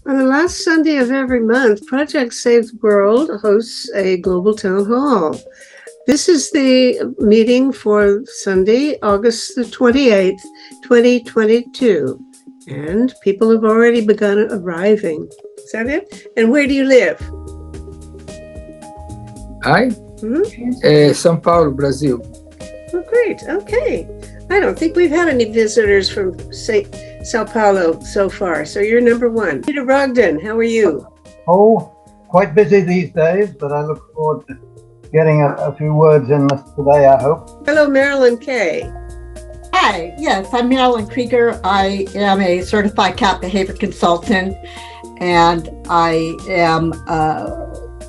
On the last Sunday of every month, Project Save the World hosts a global town hall. This is the meeting for Sunday, August the 28th, 2022. And people have already begun arriving. Is that it? And where do you live? Hi, São Paulo, Brazil. Oh, great. Okay. I don't think we've had any visitors from Sao Paulo so far. So you're number one. Peter Brogdon, how are you? Oh, quite busy these days, but I look forward to getting a few words in today, I hope. Hello, Marilyn Kay. Hi, yes, I'm Marilyn Krieger. I am a certified CAP behavior consultant, and I am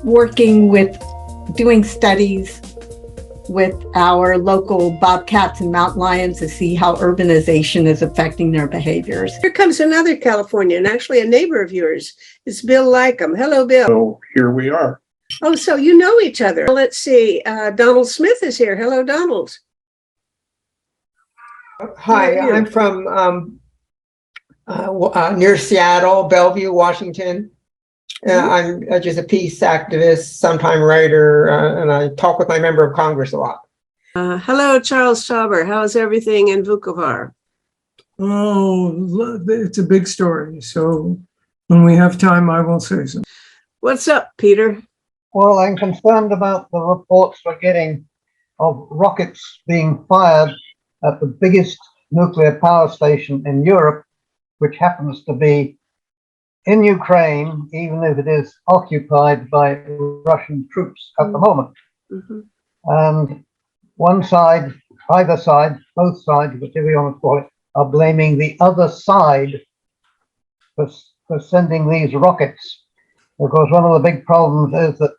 working with doing studies with our local bobcats and mountain lions to see how urbanization is affecting their behaviors. Here comes another Californian, actually a neighbor of yours. It's Bill Lycum. Hello, Bill. So here we are. Oh, so you know each other. Let's see. Donald Smith is here. Hello, Donald. Hi, I'm from near Seattle, Bellevue, Washington. I'm just a peace activist, sometime writer, and I talk with my member of Congress a lot. Hello, Charles Tauber. How's everything in Vukovar? Oh, it's a big story. So when we have time, I will say something. What's up, Peter? Well, I'm concerned about the reports we're getting of rockets being fired at the biggest nuclear power station in Europe, which happens to be in Ukraine, even if it is occupied by Russian troops at the moment. Mm-hmm. And one side, either side, both sides, whatever you want to call it, are blaming the other side for sending these rockets. Because one of the big problems is that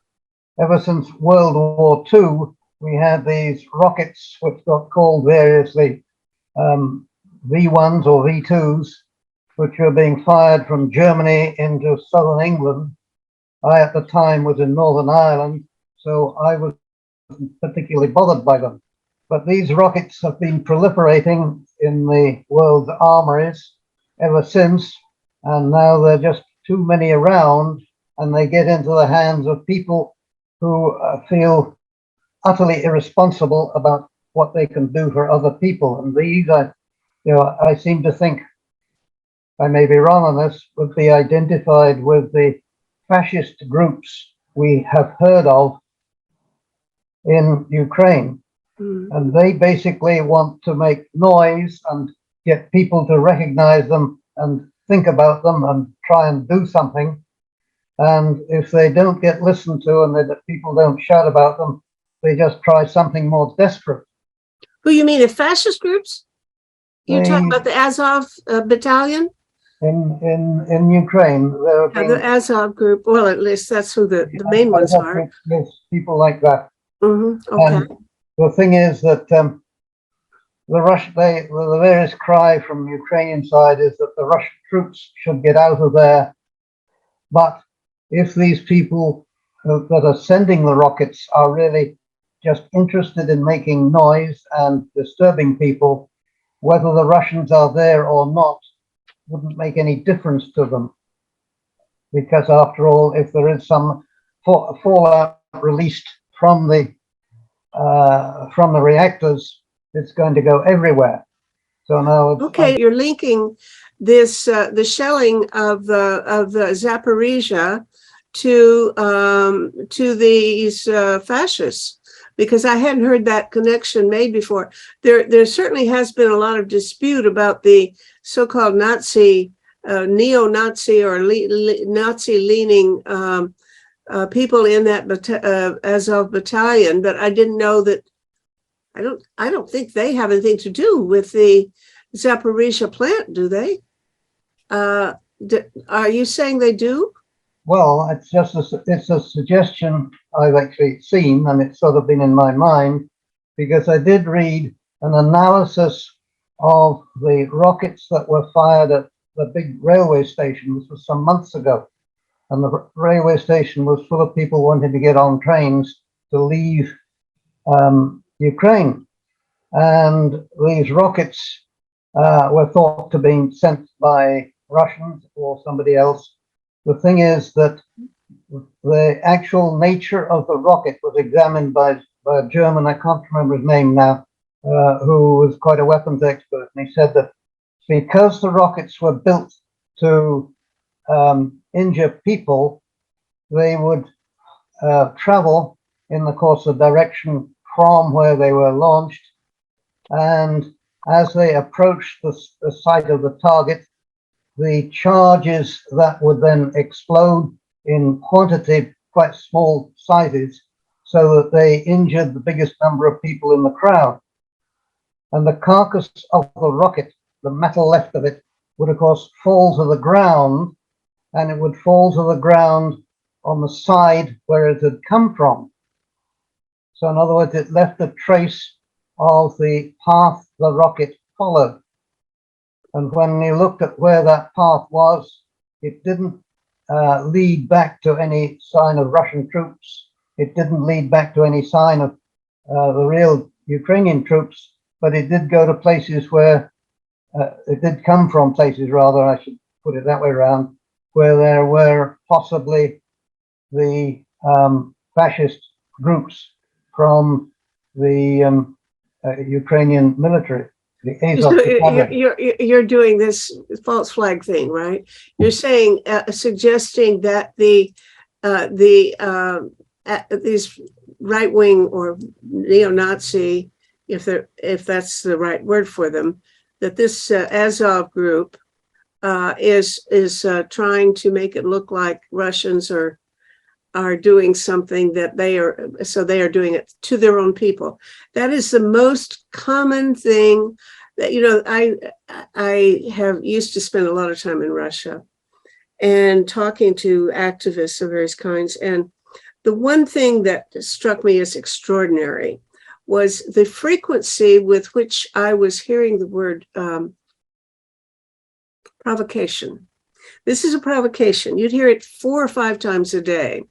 ever since World War II, we had these rockets which got called variously V1s or V2s, which were being fired from Germany into southern England. I, at the time, was in Northern Ireland, so I wasn't particularly bothered by them. But these rockets have been proliferating in the world's armories ever since, and now there are just too many around, and they get into the hands of people who feel utterly irresponsible about what they can do for other people. And these, I seem to think, I may be wrong on this, would be identified with the fascist groups we have heard of in Ukraine. And they basically want to make noise and get people to recognize them and think about them and try and do something. And if they don't get listened to and that people don't shout about them, they just try something more desperate. Who you mean, the fascist groups? You're talking about the Azov battalion? In Ukraine, there are the Azov group. Well, at least that's who the main ones are. Yes, people like that. Mm-hmm. Okay. And the thing is that the various cry from the Ukrainian side is that the Russian troops should get out of there. But if these people that are sending the rockets are really just interested in making noise and disturbing people, whether the Russians are there or not wouldn't make any difference to them, because after all, if there is some fallout released from the reactors, it's going to go everywhere. So now, okay, you're linking this the shelling of the Zaporizhia to these fascists, because I hadn't heard that connection made before. There certainly has been a lot of dispute about the so-called Nazi, neo-Nazi or Nazi-leaning people in that Azov battalion, but I didn't know that. I don't think they have anything to do with the Zaporizhia plant, do they? Are you saying they do? Well, it's a suggestion I've actually seen, and it's sort of been in my mind, because I did read an analysis of the rockets that were fired at the big railway station. This was some months ago, and the railway station was full of people wanting to get on trains to leave Ukraine. And these rockets were thought to be sent by Russians or somebody else the thing is that the actual nature of the rocket was examined by a German, I can't remember his name now, who was quite a weapons expert. And he said that because the rockets were built to injure people, they would travel in the course of direction from where they were launched. And as they approached the site of the target, the charges that would then explode in quantity, quite small sizes, so that they injured the biggest number of people in the crowd. And the carcass of the rocket, the metal left of it, would of course fall to the ground, and it would fall to the ground on the side where it had come from. So in other words, it left a trace of the path the rocket followed. And when you looked at where that path was, it didn't lead back to any sign of Russian troops. It didn't lead back to any sign of the real Ukrainian troops, but it did go to places where, it did come from places rather, I should put it that way around, where there were possibly the fascist groups from the Ukrainian military. The So Azov Battalion. you're doing this false flag thing, right? You're saying, suggesting that these right wing or neo-Nazi, if that's the right word for them, that this Azov group is trying to make it look like Russians are doing something that they are doing it to their own people. That is the most common thing that, I have used to spend a lot of time in Russia and talking to activists of various kinds. And the one thing that struck me as extraordinary was the frequency with which I was hearing the word provocation. This is a provocation. You'd hear it 4 or 5 times a day.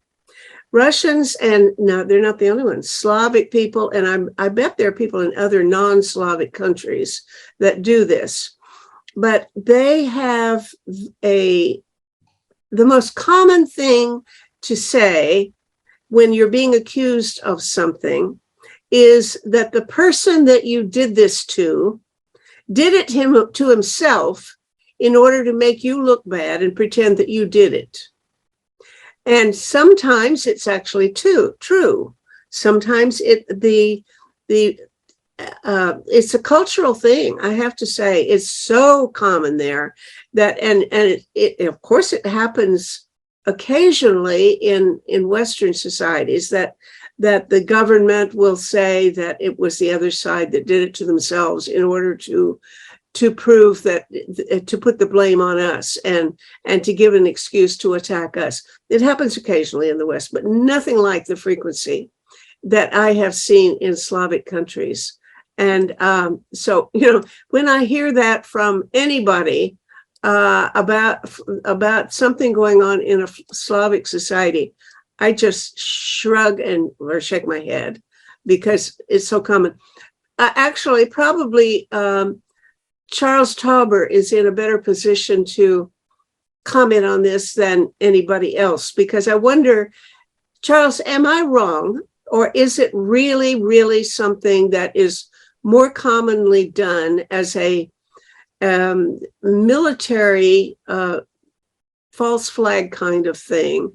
Russians, and no, they're not the only ones, Slavic people, and I bet there are people in other non-Slavic countries that do this, but they have the most common thing to say when you're being accused of something is that the person that you did this to did it to himself in order to make you look bad and pretend that you did it. And sometimes it's actually true. Sometimes it's a cultural thing. I have to say, it's so common there that, and it of course it happens occasionally in Western societies that the government will say that it was the other side that did it to themselves in order to prove that, to put the blame on us and to give an excuse to attack us. It happens occasionally in the West, but nothing like the frequency that I have seen in Slavic countries. And so, when I hear that from anybody about something going on in a Slavic society, I just shrug or shake my head because it's so common. Actually, probably Charles Tauber is in a better position to comment on this than anybody else, because I wonder, Charles, am I wrong? Or is it really, really something that is more commonly done as a military false flag kind of thing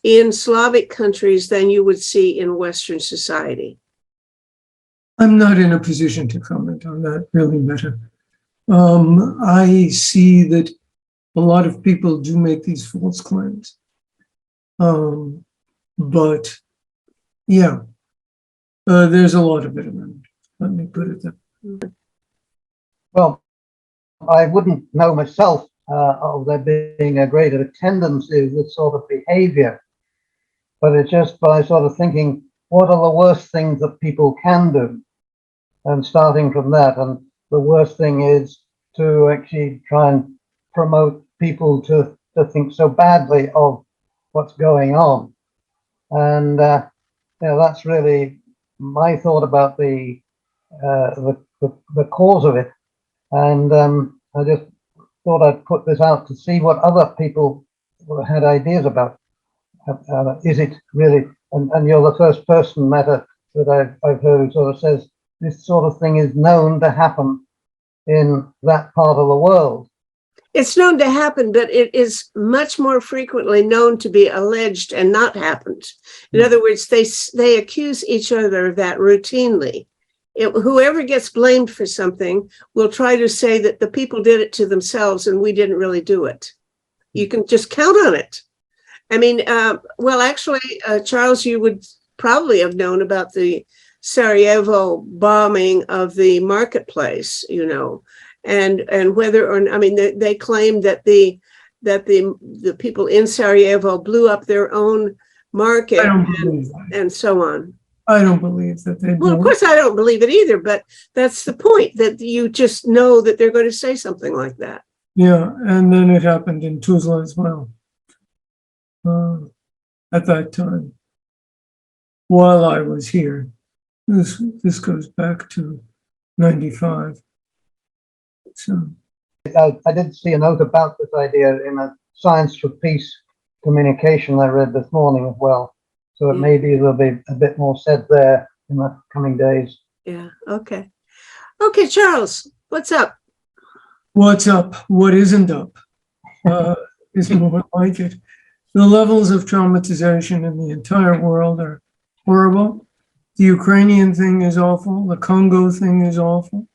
in Slavic countries than you would see in Western society? I'm not in a position to comment on that really better. I see that a lot of people do make these false claims. But yeah, there's a lot of it around. Let me put it that way. Well, I wouldn't know myself of there being a greater tendency of this sort of behavior, but it's just by sort of thinking, what are the worst things that people can do? And starting from that, and the worst thing is to actually try and promote people to think so badly of what's going on. And that's really my thought about the cause of it. And I just thought I'd put this out to see what other people had ideas about is it really, and you're the first person, Meta, that I've heard who sort of says this sort of thing is known to happen in that part of the world. It's known to happen, but it is much more frequently known to be alleged and not happened. In other words, they accuse each other of that routinely. Whoever gets blamed for something will try to say that the people did it to themselves and we didn't really do it. You can just count on it. I mean, well, actually, Charles, you would probably have known about the Sarajevo bombing of the marketplace, you know, and whether or I mean, they claimed that the people in Sarajevo blew up their own market I don't believe that. and so on. I don't believe that they Well, of do. course, I don't believe it either, but that's the point, that you just know that they're going to say something like that. Yeah, and then it happened in Tuzla as well. At that time, while I was here, this goes back to '95. So I did see a note about this idea in a Science for Peace communication I read this morning as well. So it may be there'll be a bit more said there in the coming days. Yeah. Okay. Okay, Charles, what's up? what's up? What isn't up? Is more like it. The levels of traumatization in the entire world are horrible. The Ukrainian thing is awful. The Congo thing is awful.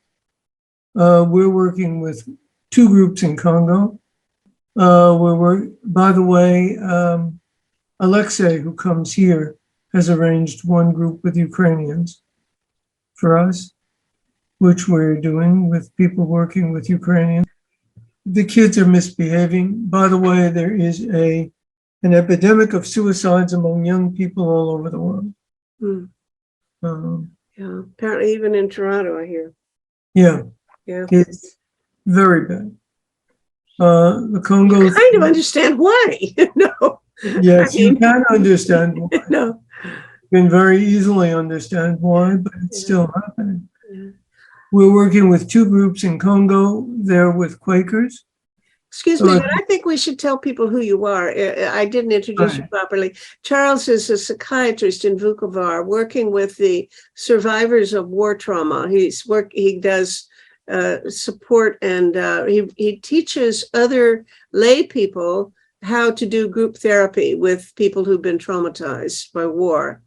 We're working with 2 groups in Congo. By the way, Alexei, who comes here, has arranged one group with Ukrainians for us, which we're doing with people working with Ukrainians. The kids are misbehaving. By the way, there is an epidemic of suicides among young people all over the world. Yeah, apparently even in Toronto, I hear. Yeah, Yeah. it's very bad. The Congo. I kind of understand why. No. Yes, I you mean- can understand why. No. You can very easily understand why, but it's still happening. Yeah. We're working with 2 groups in Congo. They're with Quakers. Excuse me, but I think we should tell people who you are. I didn't introduce you properly. Charles is a psychiatrist in Vukovar working with the survivors of war trauma. He does support and he teaches other lay people how to do group therapy with people who've been traumatized by war,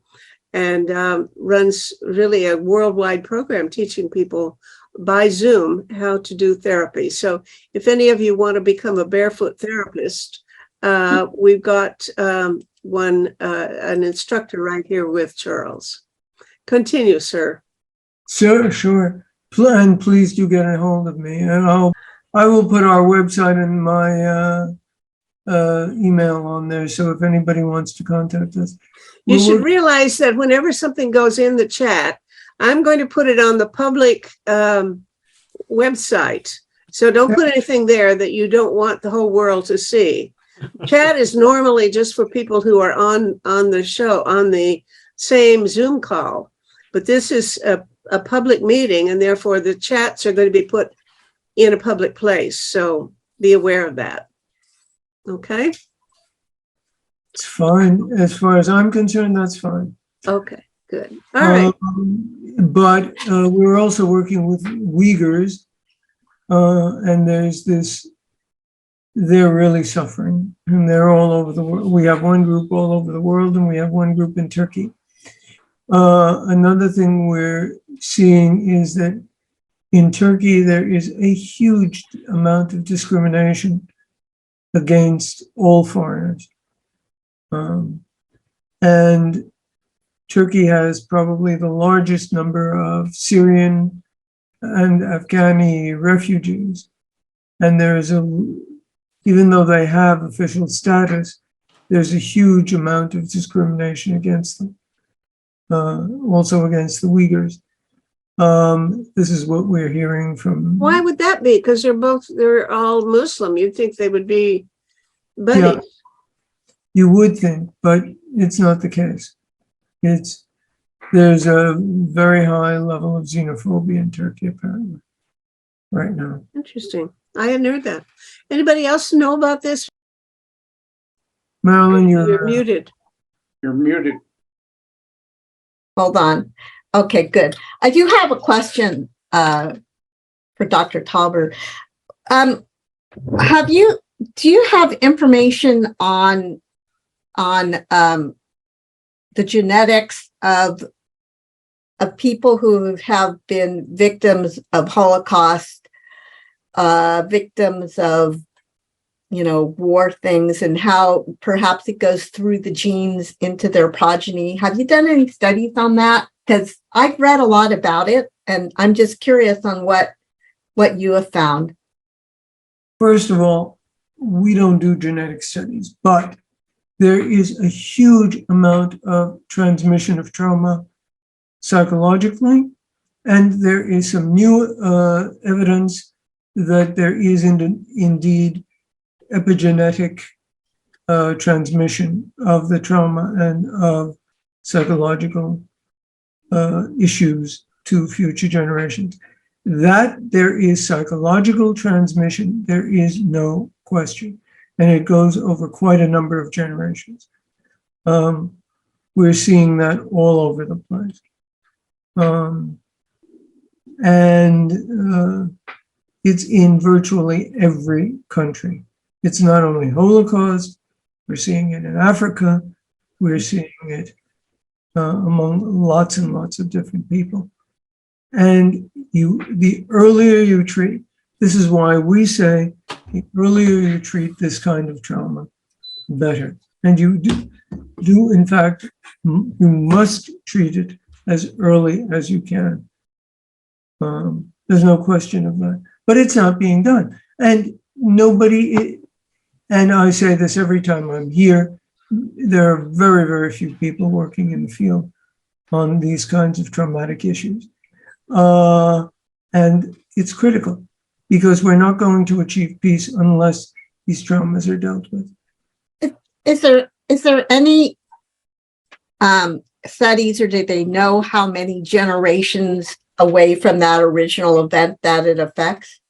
and runs really a worldwide program teaching people by Zoom how to do therapy. So if any of you want to become a barefoot therapist, we've got an instructor right here with Charles. Continue, sir. Sure. And please do get a hold of me. And I will put our website and my email on there. So if anybody wants to contact us. You should realize that whenever something goes in the chat, I'm going to put it on the public website. So don't put anything there that you don't want the whole world to see. Chat is normally just for people who are on the show, on the same Zoom call. But this is a public meeting, and therefore the chats are going to be put in a public place. So be aware of that. Okay? It's fine. As far as I'm concerned, that's fine. Okay, good. All right. But we're also working with Uyghurs, and they're really suffering, and they're all over the world. We have one group all over the world, and we have one group in Turkey. Another thing we're seeing is that in Turkey, there is a huge amount of discrimination against all foreigners. And Turkey has probably the largest number of Syrian and Afghani refugees. And even though they have official status, there's a huge amount of discrimination against them, also against the Uyghurs. This is what we're hearing from. Why would that be? Because they're all Muslim. You'd think they would be buddies. Yeah, you would think, but it's not the case. There's a very high level of xenophobia in Turkey, apparently, right now. Interesting. I hadn't heard that. Anybody else know about this? Marilyn, You're you're muted. You're muted. Hold on. Okay, good. I do have a question for Dr. Tauber. Do you have information on the genetics of people who have been victims of Holocaust, victims of, war things, and how perhaps it goes through the genes into their progeny? Have you done any studies on that? Because I've read a lot about it, and I'm just curious on what you have found. First of all, we don't do genetic studies, but there is a huge amount of transmission of trauma psychologically, and there is some new evidence that there is indeed epigenetic transmission of the trauma and of psychological issues to future generations. That there is psychological transmission, there is no question. And it goes over quite a number of generations. We're seeing that all over the place. It's in virtually every country. It's not only Holocaust, we're seeing it in Africa, we're seeing it among lots and lots of different people. And the earlier you treat, this is why we say the earlier you treat this kind of trauma, better. And you do in fact, you must treat it as early as you can. There's no question of that, but it's not being done. And and I say this every time I'm here, there are very, very few people working in the field on these kinds of traumatic issues. And it's critical because we're not going to achieve peace unless these traumas are dealt with. Is there any studies, or do they know how many generations away from that original event that it affects?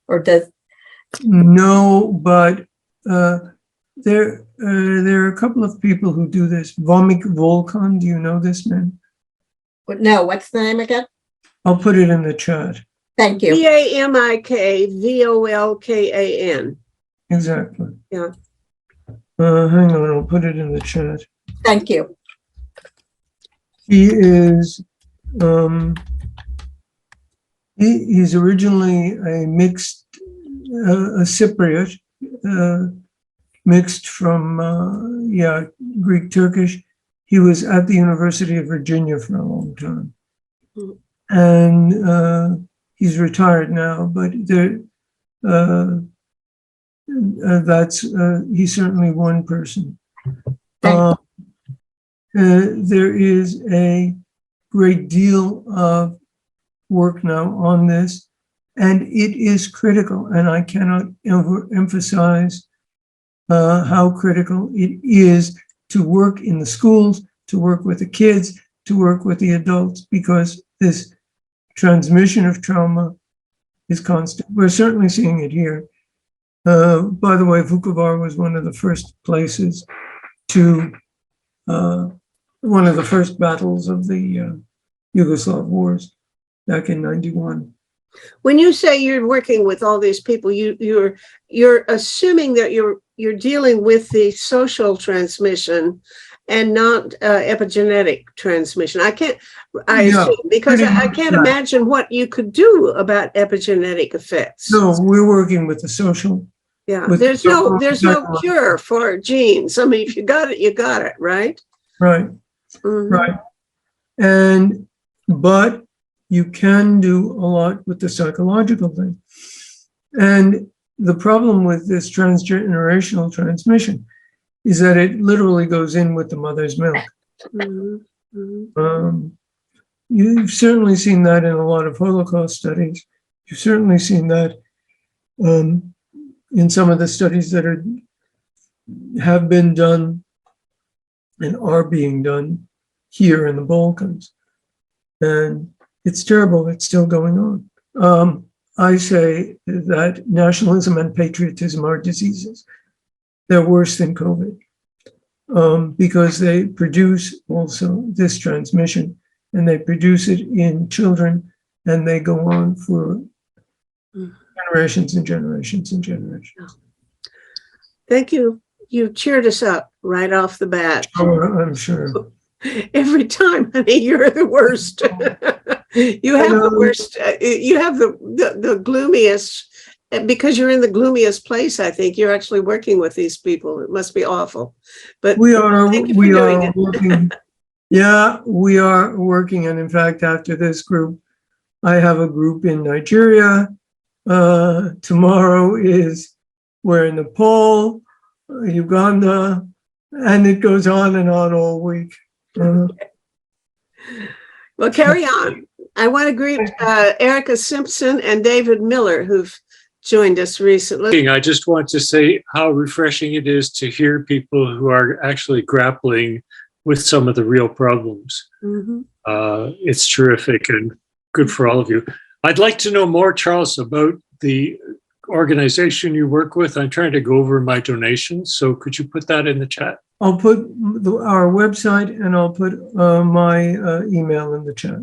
Or does? No, but there are a couple of people who do this. Vomik Volkan, do you know this man? No, what's the name again? I'll put it in the chat. Thank you. VAMIKVOLKAN. Exactly. Yeah. Hang on, I'll put it in the chat. Thank you. He is, he's originally a mixed, a Cypriot, mixed from, Greek Turkish. He was at the University of Virginia for a long time. And he's retired now, but he's certainly one person. There is a great deal of work now on this, and it is critical, and I cannot emphasize how critical it is to work in the schools, to work with the kids, to work with the adults, because this transmission of trauma is constant. We're certainly seeing it here. By the way, Vukovar was one of the first places to, one of the first battles of the Yugoslav wars back in '91. When you say you're working with all these people, you're assuming that you're dealing with the social transmission and not epigenetic transmission. I assume, because I can't imagine what you could do about epigenetic effects. No, we're working with the social. Yeah, with there's the no cure for genes. I mean, if you got it, you got it, right? Right. Mhm. Right. But you can do a lot with the psychological thing. And the problem with this transgenerational transmission is that it literally goes in with the mother's milk. Mhm. Mhm. You've certainly seen that in a lot of Holocaust studies. You've certainly seen that in some of the studies that have been done and are being done here in the Balkans. And it's terrible, it's still going on. I say that nationalism and patriotism are diseases. They're worse than COVID. because they produce also this transmission, and they produce it in children, and they go on for generations and generations and generations. Thank you. You cheered us up right off the bat. Oh, I'm sure. Every time, honey, you're the worst. You have the worst. You have the gloomiest, because you're in the gloomiest place. I think you're actually working with these people. It must be awful. But We are thank you for we doing are it. working. Yeah, we are working, and in fact, after this group, I have a group in Nigeria. Tomorrow is we're in Nepal, Uganda, and it goes on and on all week. Well, carry on. I want to greet Erica Simpson and David Miller, who've joined us recently. I just want to say how refreshing it is to hear people who are actually grappling with some of the real problems. Mhm. It's terrific and good for all of you. I'd like to know more, Charles, about the organization you work with. I'm trying to go over my donations, so could you put that in the chat? I'll put our website and I'll put my email in the chat.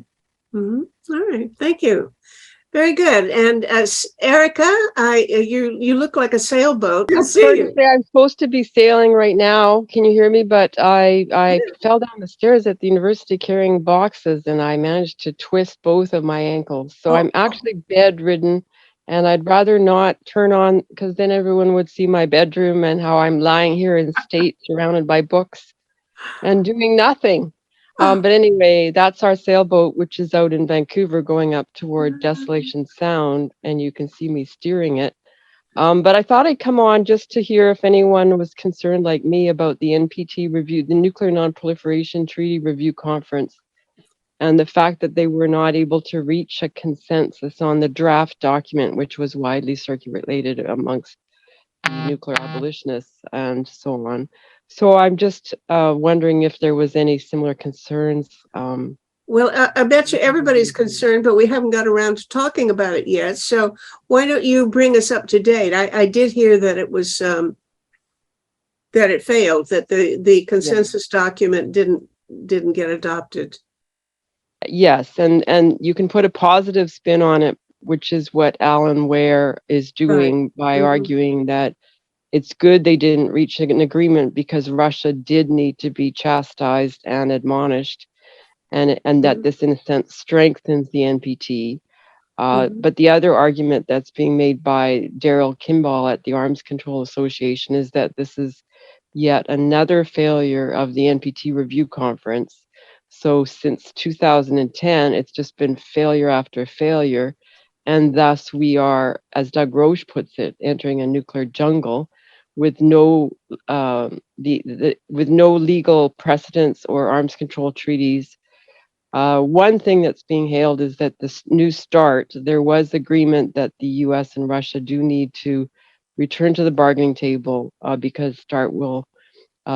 Mhm. All right, thank you. Very good. And Erica, you look like a sailboat. I see Sorry to you. say, I'm supposed to be sailing right now. Can you hear me? But I fell down the stairs at the university carrying boxes, and I managed to twist both of my ankles. So I'm actually bedridden, and I'd rather not turn on, because then everyone would see my bedroom and how I'm lying here in state surrounded by books and doing nothing. But anyway, that's our sailboat, which is out in Vancouver going up toward Desolation Sound, and you can see me steering it. But I thought I'd come on just to hear if anyone was concerned like me about the NPT review, the Nuclear Non-Proliferation Treaty Review Conference, and the fact that they were not able to reach a consensus on the draft document, which was widely circulated amongst nuclear abolitionists and so on. So I'm just wondering if there was any similar concerns. Well, I bet you everybody's concerned, but we haven't got around to talking about it yet. So why don't you bring us up to date? I did hear that it was that it failed, that the consensus document didn't get adopted. Yes, and you can put a positive spin on it, which is what Alan Ware is doing by arguing that it's good they didn't reach an agreement because Russia did need to be chastised and admonished, and that this in a sense strengthens the NPT. But the other argument that's being made by Daryl Kimball at the Arms Control Association is that this is yet another failure of the NPT Review Conference. So since 2010, it's just been failure after failure. And thus we are, as Doug Roche puts it, entering a nuclear jungle with no with no legal precedents or arms control treaties. One thing that's being hailed is that this new START, there was agreement that the US and Russia do need to return to the bargaining table because START will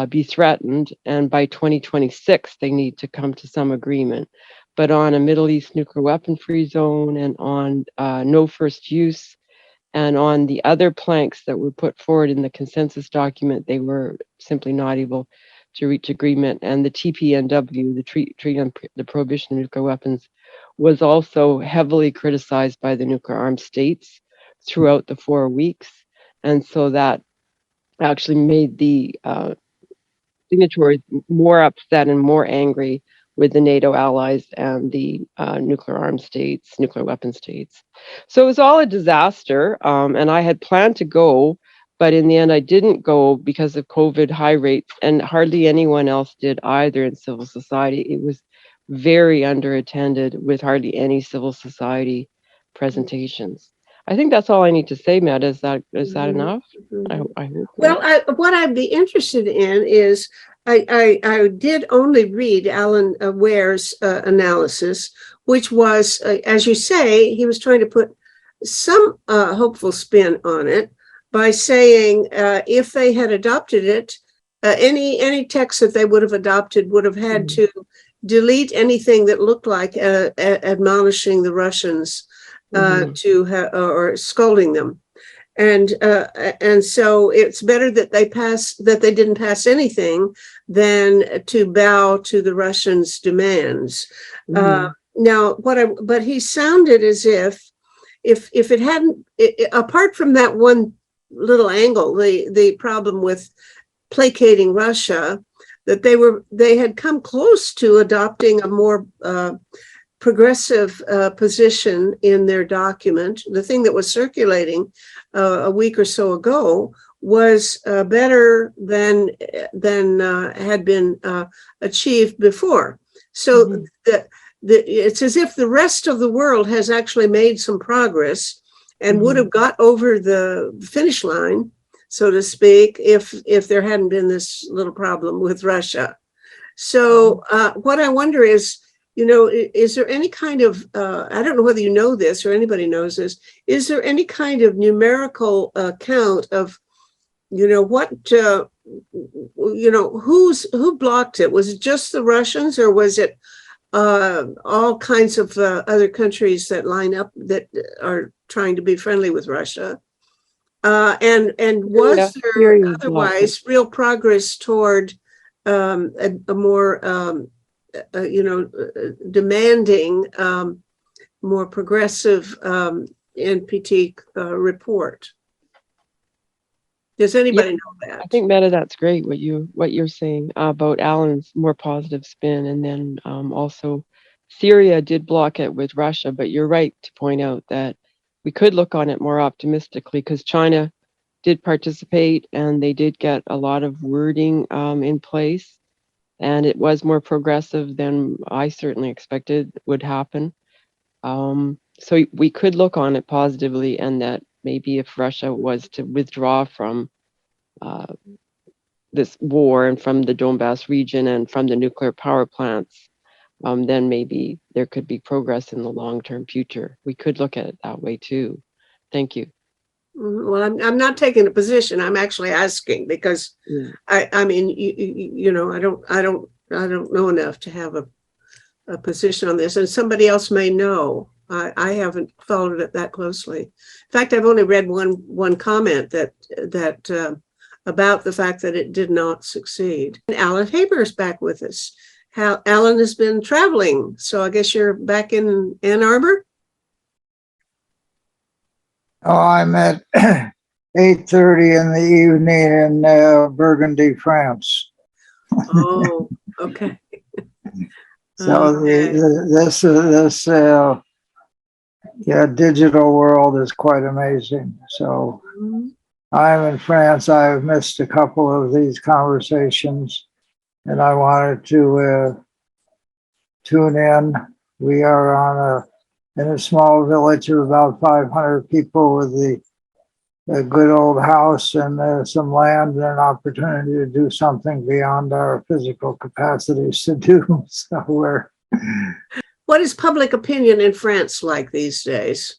be threatened, and by 2026 they need to come to some agreement. But on a Middle East nuclear weapon-free zone and on no first use and on the other planks that were put forward in the consensus document, they were simply not able to reach agreement. And the TPNW, the Treaty on the Prohibition of Nuclear Weapons, was also heavily criticized by the nuclear armed states throughout the 4 weeks. And so that actually made the signatories more upset and more angry with the NATO allies and the nuclear armed states, nuclear weapon states. So it was all a disaster. And I had planned to go, but in the end I didn't go because of COVID high rates, and hardly anyone else did either in civil society. It was very underattended with hardly any civil society presentations. I think that's all I need to say, Matt. Is that enough? I hope. Well, what I'd be interested in is I did only read Alan Ware's analysis, which was, as you say, he was trying to put some hopeful spin on it by saying if they had adopted it, any text that they would have adopted would have had to delete anything that looked like admonishing the Russians to or scolding them. And so it's better that they didn't pass anything than to bow to the Russians' demands. Now, but he sounded as if it hadn't, apart from that one little angle, the problem with placating Russia, that they had come close to adopting a more progressive position in their document. The thing that was circulating a week or so ago was better than had been achieved before. So it's as if the rest of the world has actually made some progress and would have got over the finish line, so to speak, if there hadn't been this little problem with Russia. So what I wonder is, is there any kind of, I don't know whether you know this or anybody knows this, is there any kind of numerical count of, what, who blocked it? Was it just the Russians, or was it all kinds of other countries that line up that are trying to be friendly with Russia? And was there otherwise real progress toward a more demanding, more progressive NPT report? Does anybody know that? I think, Meta, that's great what you're saying about Alan's more positive spin, and then also Syria did block it with Russia, but you're right to point out that we could look on it more optimistically, because China did participate and they did get a lot of wording in place, and it was more progressive than I certainly expected would happen. So we could look on it positively, and that maybe if Russia was to withdraw from this war and from the Donbass region and from the nuclear power plants, then maybe there could be progress in the long-term future. We could look at it that way too. Thank you. Well, I'm not taking a position. I'm actually asking because I mean, I don't know enough to have a position on this, and somebody else may know. I haven't followed it that closely. In fact, I've only read one comment that about the fact that it did not succeed. And Alan Haber is back with us. Alan has been traveling, so I guess you're back in Ann Arbor. Oh, I'm at 8:30 in the evening in Burgundy, France. Oh, okay. So this digital world is quite amazing. So I'm in France. I've missed a couple of these conversations, and I wanted to tune in. We are in a small village of about 500 people with a good old house and some land and an opportunity to do something beyond our physical capacities to do. So what is public opinion in France like these days?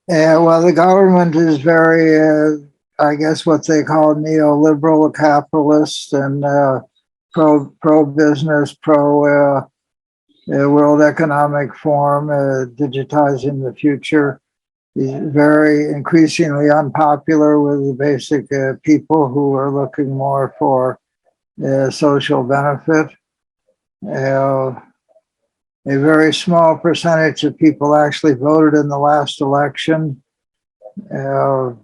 Well, the government is very, I guess, what they call neoliberal capitalist and pro-business, World Economic Forum, digitizing the future. He's very increasingly unpopular with the basic people who are looking more for social benefit. A very small percentage of people actually voted in the last election. In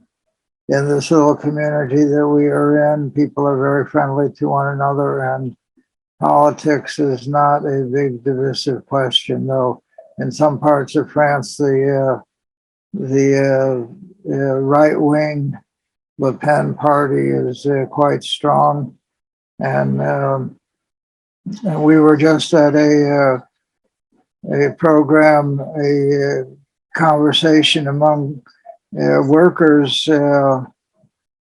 this little community that we are in, people are very friendly to one another, and politics is not a big divisive question, though in some parts of France, the right-wing Le Pen party is quite strong. And we were just at a program, a conversation among workers, a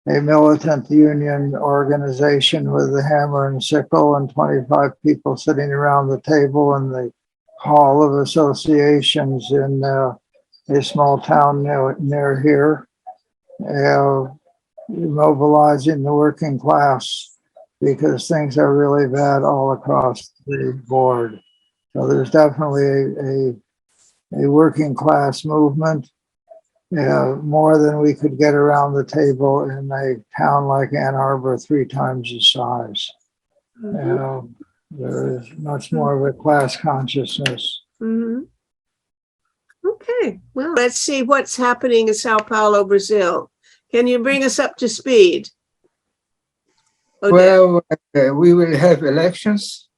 militant union organization with a hammer and sickle and 25 people sitting around the table in the Hall of Associations in a small town near here, mobilizing the working class because things are really bad all across the board. So there's definitely a working class movement, more than we could get around the table in a town like Ann Arbor, 3 times the size. There is much more of a class consciousness. Mhm. Okay, well, let's see what's happening in Sao Paulo, Brazil. Can you bring us up to speed? Odette? Well, we will have elections.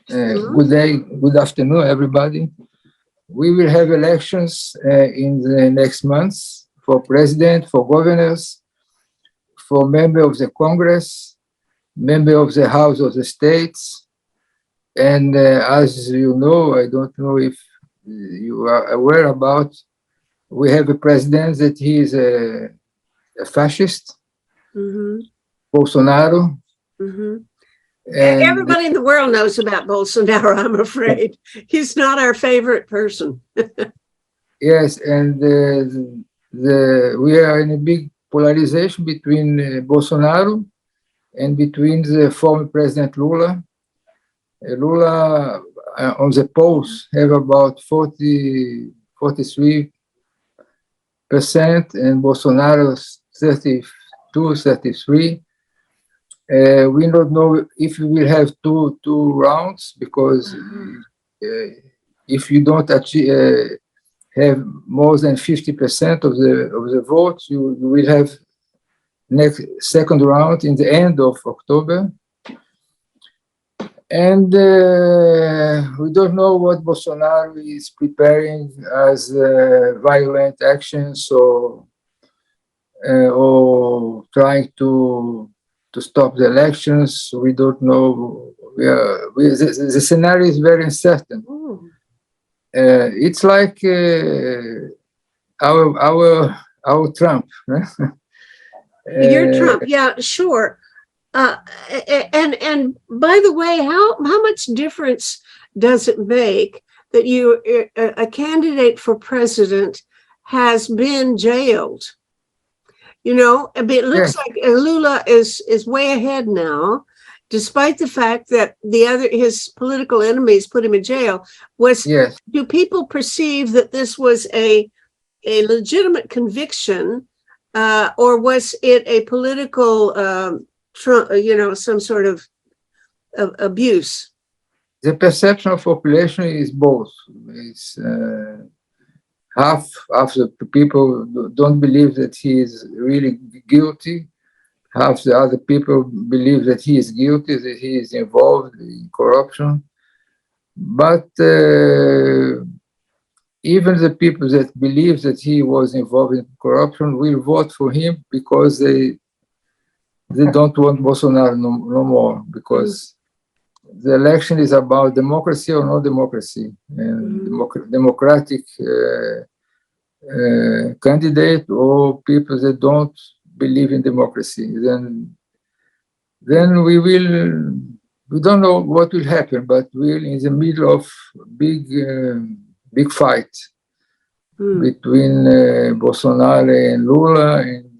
Mhm. Good day, good afternoon, everybody. We will have elections in the next months for president, for governors, for member of the Congress, member of the House of the States. And as you know, I don't know if you are aware about, we have a president that he is a fascist, Mhm. Bolsonaro. Mhm. And Everybody in the world knows about Bolsonaro, I'm afraid. He's not our favorite person. yes, and we are in a big polarization between Bolsonaro and between the former President Lula. Lula on the polls have about 43%, and Bolsonaro 32, 33. We don't know if we will have two rounds, because if you don't achieve, have more than 50% of the votes, you will have second round in the end of October. And we don't know what Bolsonaro is preparing as violent actions or trying to stop the elections. We don't know. The scenario is very uncertain. It's like our Trump. You're Trump, yeah, sure. And by the way, how much difference does it make that a candidate for president has been jailed? You know, I mean, it looks like Lula is way ahead now, despite the fact that his political enemies put him in jail. Do people perceive that this was a legitimate conviction, or was it a political, some sort of abuse? The perception of population is both. It's half the people don't believe that he is really guilty. Half the other people believe that he is guilty, that he is involved in corruption. But even the people that believe that he was involved in corruption will vote for him, because they don't want Bolsonaro no more, because the election is about democracy or no democracy, and democratic candidate or people that don't believe in democracy. Then we don't know what will happen, but we're in the middle of big fight between Bolsonaro and Lula, and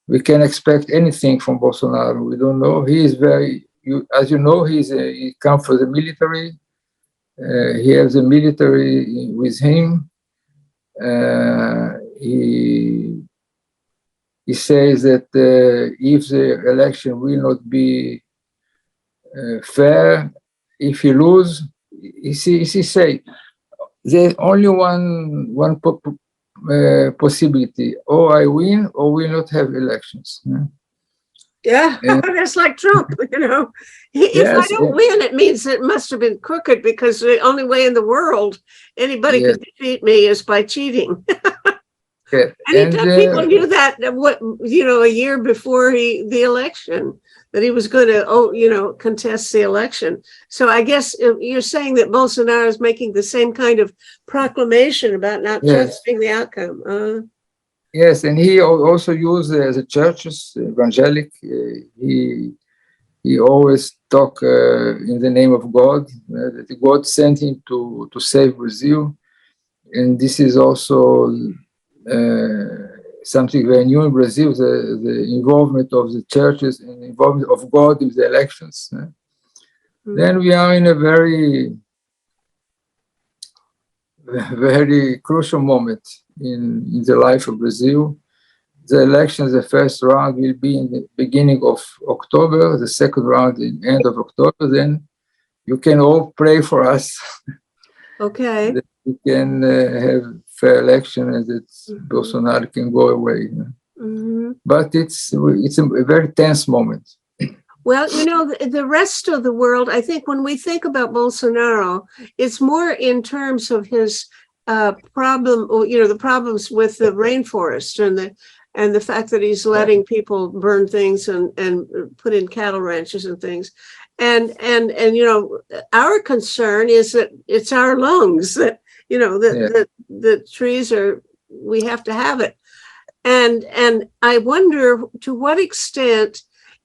we can expect anything from Bolsonaro. We don't know. He is as you know, he comes from the military. He has the military with him. He says that if the election will not be fair, if he lose, he say there's only one possibility: or I win, or we not have elections. Yeah, that's like Trump, you know. If I don't win, it means it must have been crooked, because the only way in the world anybody could defeat me is by cheating. Anytime people knew that, a year before the election, that he was going to, contest the election. So I guess you're saying that Bolsonaro is making the same kind of proclamation about not trusting the outcome. Yes, and he also used the churches, evangelic. He always talk in the name of God, that God sent him to save Brazil. And this is also something very new in Brazil, the involvement of the churches and involvement of God in the elections. Then we are in a very, very crucial moment in the life of Brazil. The elections, the first round will be in the beginning of October, the second round in end of October. Then you can all pray for us Okay. that we can have fair election and that Bolsonaro can go away. Mhm. But it's a very tense moment. Well, the rest of the world, I think when we think about Bolsonaro, it's more in terms of his problem, or, the problems with the rainforest and the fact that he's letting people burn things and put in cattle ranches and things. And our concern is that it's our lungs that, the trees we have to have it. And I wonder to what extent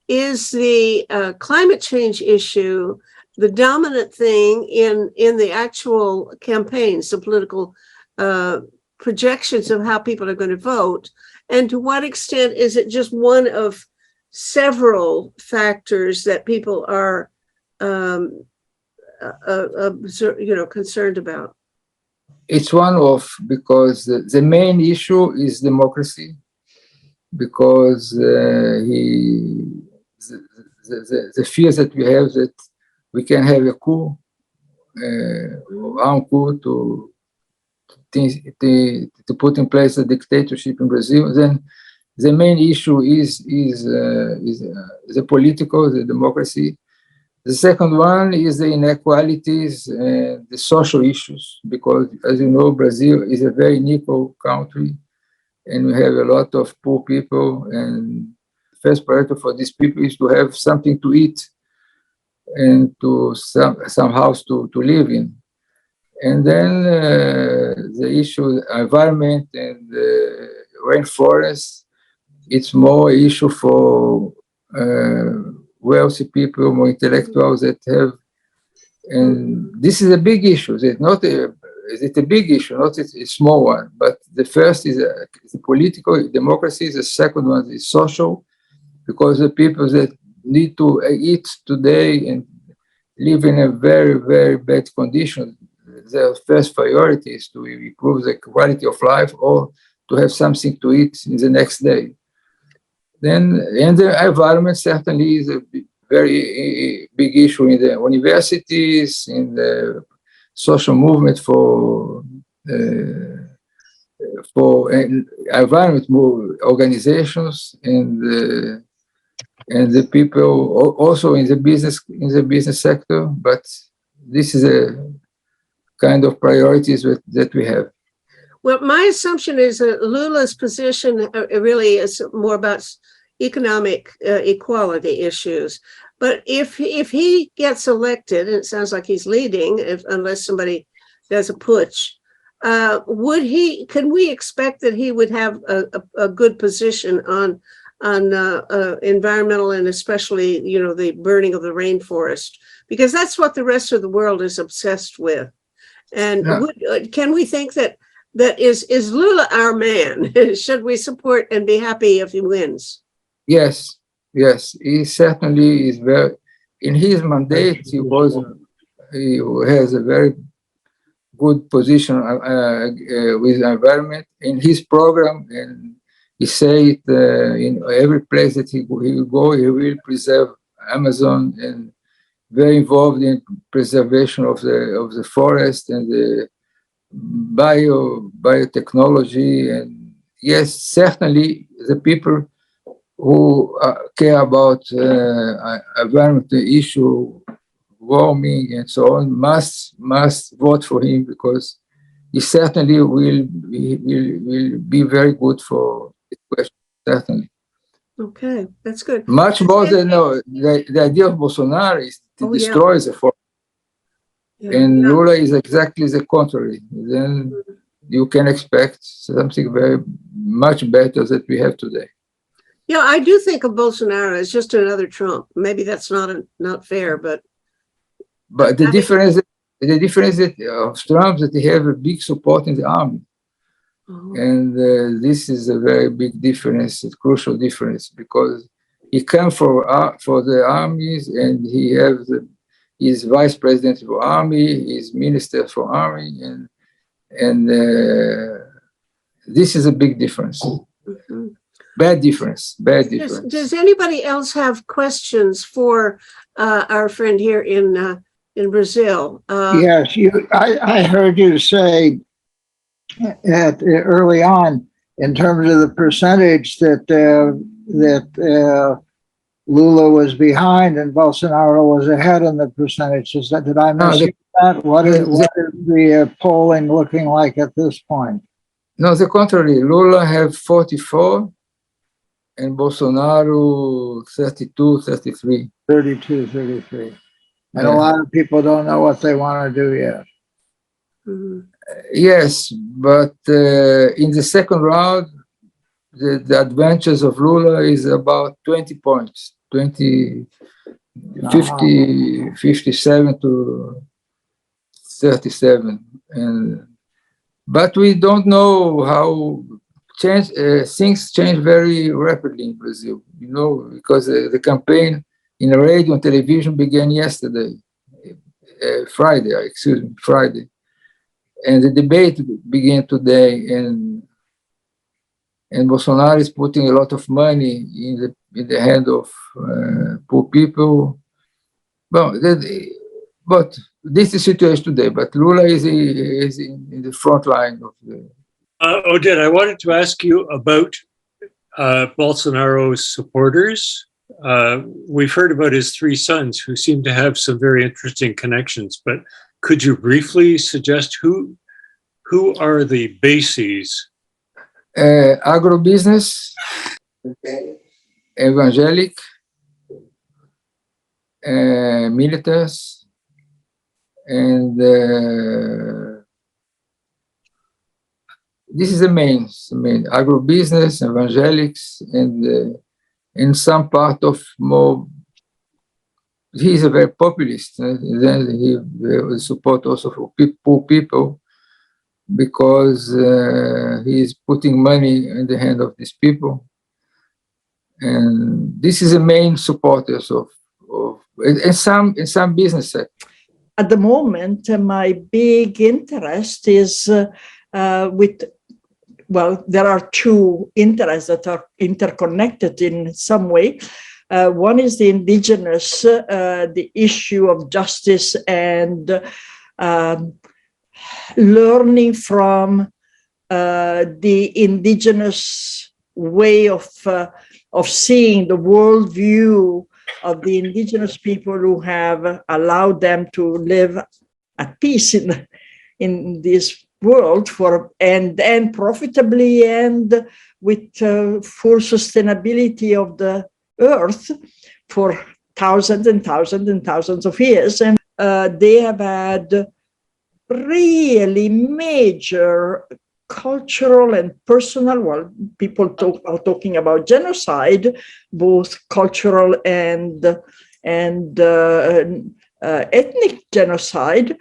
is the climate change issue the dominant thing in the actual campaigns, the political projections of how people are going to vote? And to what extent is it just one of several factors that people are, concerned about? It's one of, because the main issue is democracy, because the fears that we have that we can have a coup, armed coup to put in place a dictatorship in Brazil. Then the main issue is the political, the democracy. The second one is the inequalities and the social issues, because, as you know, Brazil is a very unequal country, and we have a lot of poor people. And the first priority for these people is to have something to eat and to some house to live in. And then the issue environment and rainforest, it's more issue for wealthy people, more intellectuals that have, and this is a big issue. It's a big issue, not a small one. But the first is the political democracy. The second one is social, because the people that need to eat today and live in a very, very bad condition, their first priority is to improve the quality of life or to have something to eat in the next day. Then, and the environment certainly is a very big issue in the universities, in the social movement for environment organizations, and the people also in the business sector. But this is a kind of priorities that we have. Well, my assumption is that Lula's position really is more about economic equality issues. But if he gets elected, and it sounds like he's leading, unless somebody does a putsch, can we expect that he would have a good position on environmental, and especially, the burning of the rainforest? Because that's what the rest of the world is obsessed with. And can we think that is Lula our man? Should we support and be happy if he wins? Yes, he certainly is very. In his mandate, he has a very good position with the environment. In his program, and he said in every place that he will go, he will preserve Amazon, and very involved in preservation of the forest and the biotechnology. And yes, certainly the people who care about environmental issue, warming and so on, must vote for him, because he certainly will be very good for this question, certainly. Okay, that's good. Much more than the idea of Bolsonaro is to destroy the forest. And Lula is exactly the contrary. Then you can expect something very much better that we have today. Yeah, I do think of Bolsonaro as just another Trump. Maybe that's not fair, but the difference of Trump is that he have a big support in the army, and this is a very big difference, a crucial difference, because he comes for the armies, and he's vice president for army, he's minister for army, And this is a big difference. Mhm. Bad difference. Bad difference. Does anybody else have questions for our friend here in Brazil? Yes, I heard you say early on, in terms of the percentage that Lula was behind and Bolsonaro was ahead in the percentages. Did I miss that? What is the polling looking like at this point? No, the contrary. Lula have 44 and Bolsonaro 32, 33. 32, 33. And a Yeah. lot of people don't know what they want to do yet. Mhm. Yes, but in the second round, the advantage of Lula is about 20 points, 20, 50, 57 to 37. But we don't know how things change very rapidly in Brazil, because the campaign in radio and television began yesterday, Friday. And the debate began today, and Bolsonaro is putting a lot of money in the hand of poor people. Well, but this is the situation today. But Lula is in the front line of the. Oded, I wanted to ask you about Bolsonaro's supporters. We've heard about his three sons who seem to have some very interesting connections, but could you briefly suggest who are the bases? Agrobusiness, evangelic, militaries, and this is the main agribusiness, evangelics, and in some part of more. He is a very populist. Then he will support also for poor people, because he is putting money in the hand of these people, and this is the main supporters of in some business sector. At the moment, my big interest is there are two interests that are interconnected in some way. One is the indigenous, the issue of justice and learning from the indigenous way of seeing the worldview of the indigenous people who have allowed them to live at peace in this world and profitably and with full sustainability of the earth for thousands and thousands and thousands of years. And they have had really major cultural and personal, people are talking about genocide, both cultural and ethnic genocide.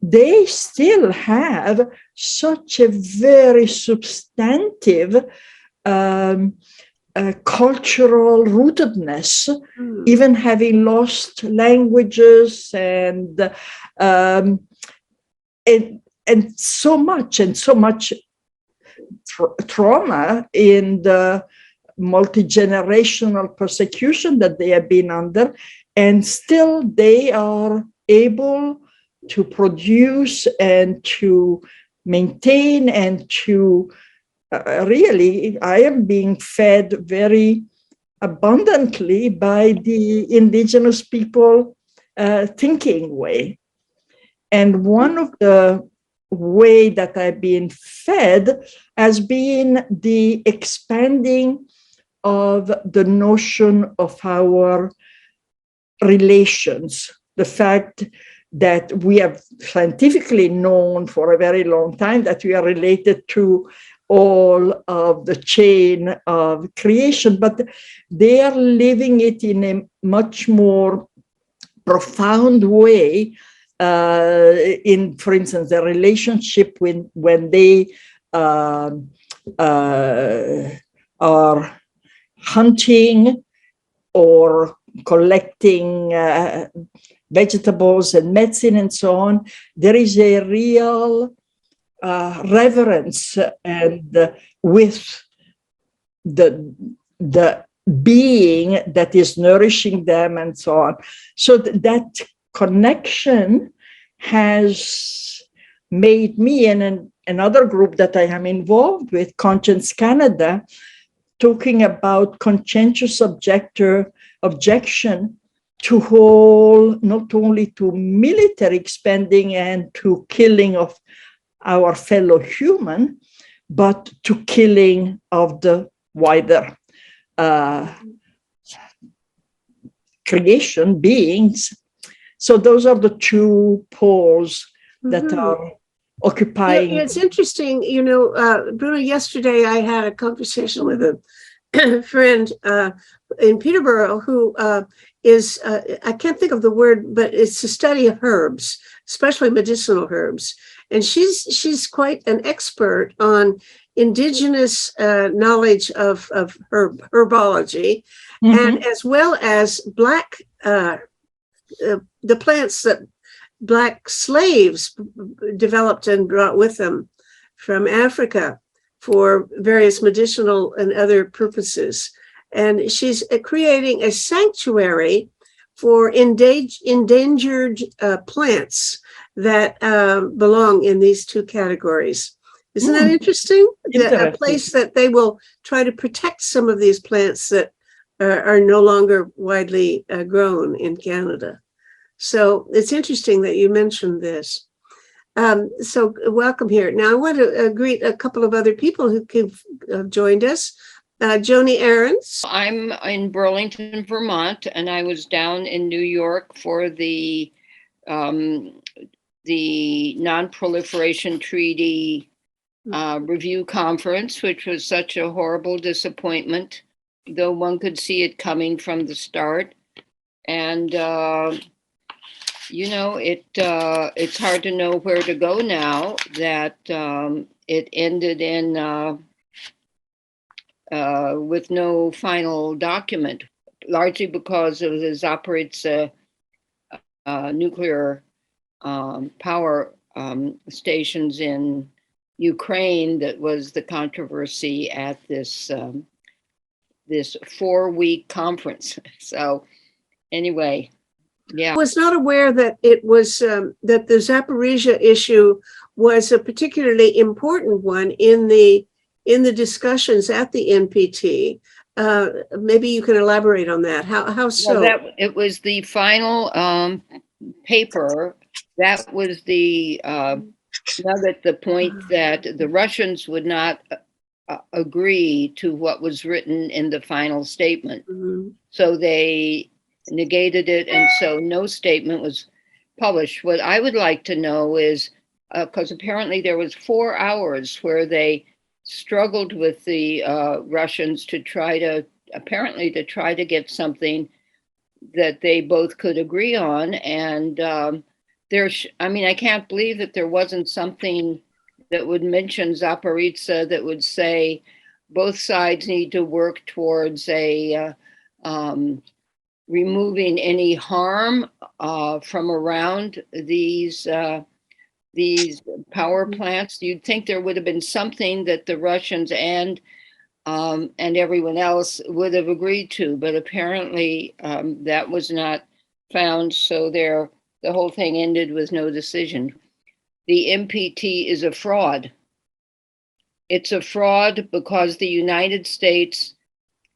They still have such a very substantive cultural rootedness, even having lost languages and so much trauma in the multi-generational persecution that they have been under, and still they are able to produce and to maintain and to really, I am being fed very abundantly by the indigenous people thinking way. And one of the way that I've been fed has been the expanding of the notion of our relations, the fact that we have scientifically known for a very long time that we are related to all of the chain of creation, but they are living it in a much more profound way. For instance, the relationship when they are hunting or collecting vegetables and medicine and so on, there is a real reverence and with the being that is nourishing them and so on. So that connection has made me and another group that I am involved with, Conscience Canada, talking about conscientious objection to whole, not only to military expanding and to killing of our fellow human, but to killing of the wider creation beings. So those are the two poles that Mhm. are occupying. Yeah, it's interesting, Bruno, yesterday I had a conversation with a friend in Peterborough who is, I can't think of the word, but it's the study of herbs, especially medicinal herbs. And she's quite an expert on indigenous knowledge of herbology, Mhm. and as well as Black, the plants that Black slaves developed and brought with them from Africa for various medicinal and other purposes. And she's creating a sanctuary for endangered plants that belong in these two categories. Isn't that interesting? A Interesting. place that they will try to protect some of these plants that are no longer widely grown in Canada. So it's interesting that you mentioned this. So welcome here. Now I want to greet a couple of other people who have joined us. Joni Ahrens. I'm in Burlington, Vermont, and I was down in New York for the Non-Proliferation Treaty review conference, which was such a horrible disappointment, though one could see it coming from the start. And it's hard to know where to go now that it ended in with no final document, largely because of the Zaporizhzhia nuclear power stations in Ukraine. That was the controversy at this 4-week conference. So anyway. Yeah. I was not aware that it was that the Zaporizhzhia issue was a particularly important one in the discussions at the NPT. Maybe you can elaborate on that. How so? Well, it was the final paper. That was the nugget, the point that the Russians would not agree to what was written in the final statement. Mm-hmm. So they negated it, and so no statement was published. What I would like to know is, because apparently there was 4 hours where they struggled with the Russians to try to get something that they both could agree on. And I can't believe that there wasn't something that would mention Zaporizhzhia that would say both sides need to work towards removing any harm from around these power plants. You'd think there would have been something that the Russians and everyone else would have agreed to, but apparently that was not found. So the whole thing ended with no decision. The NPT is a fraud. It's a fraud because the United States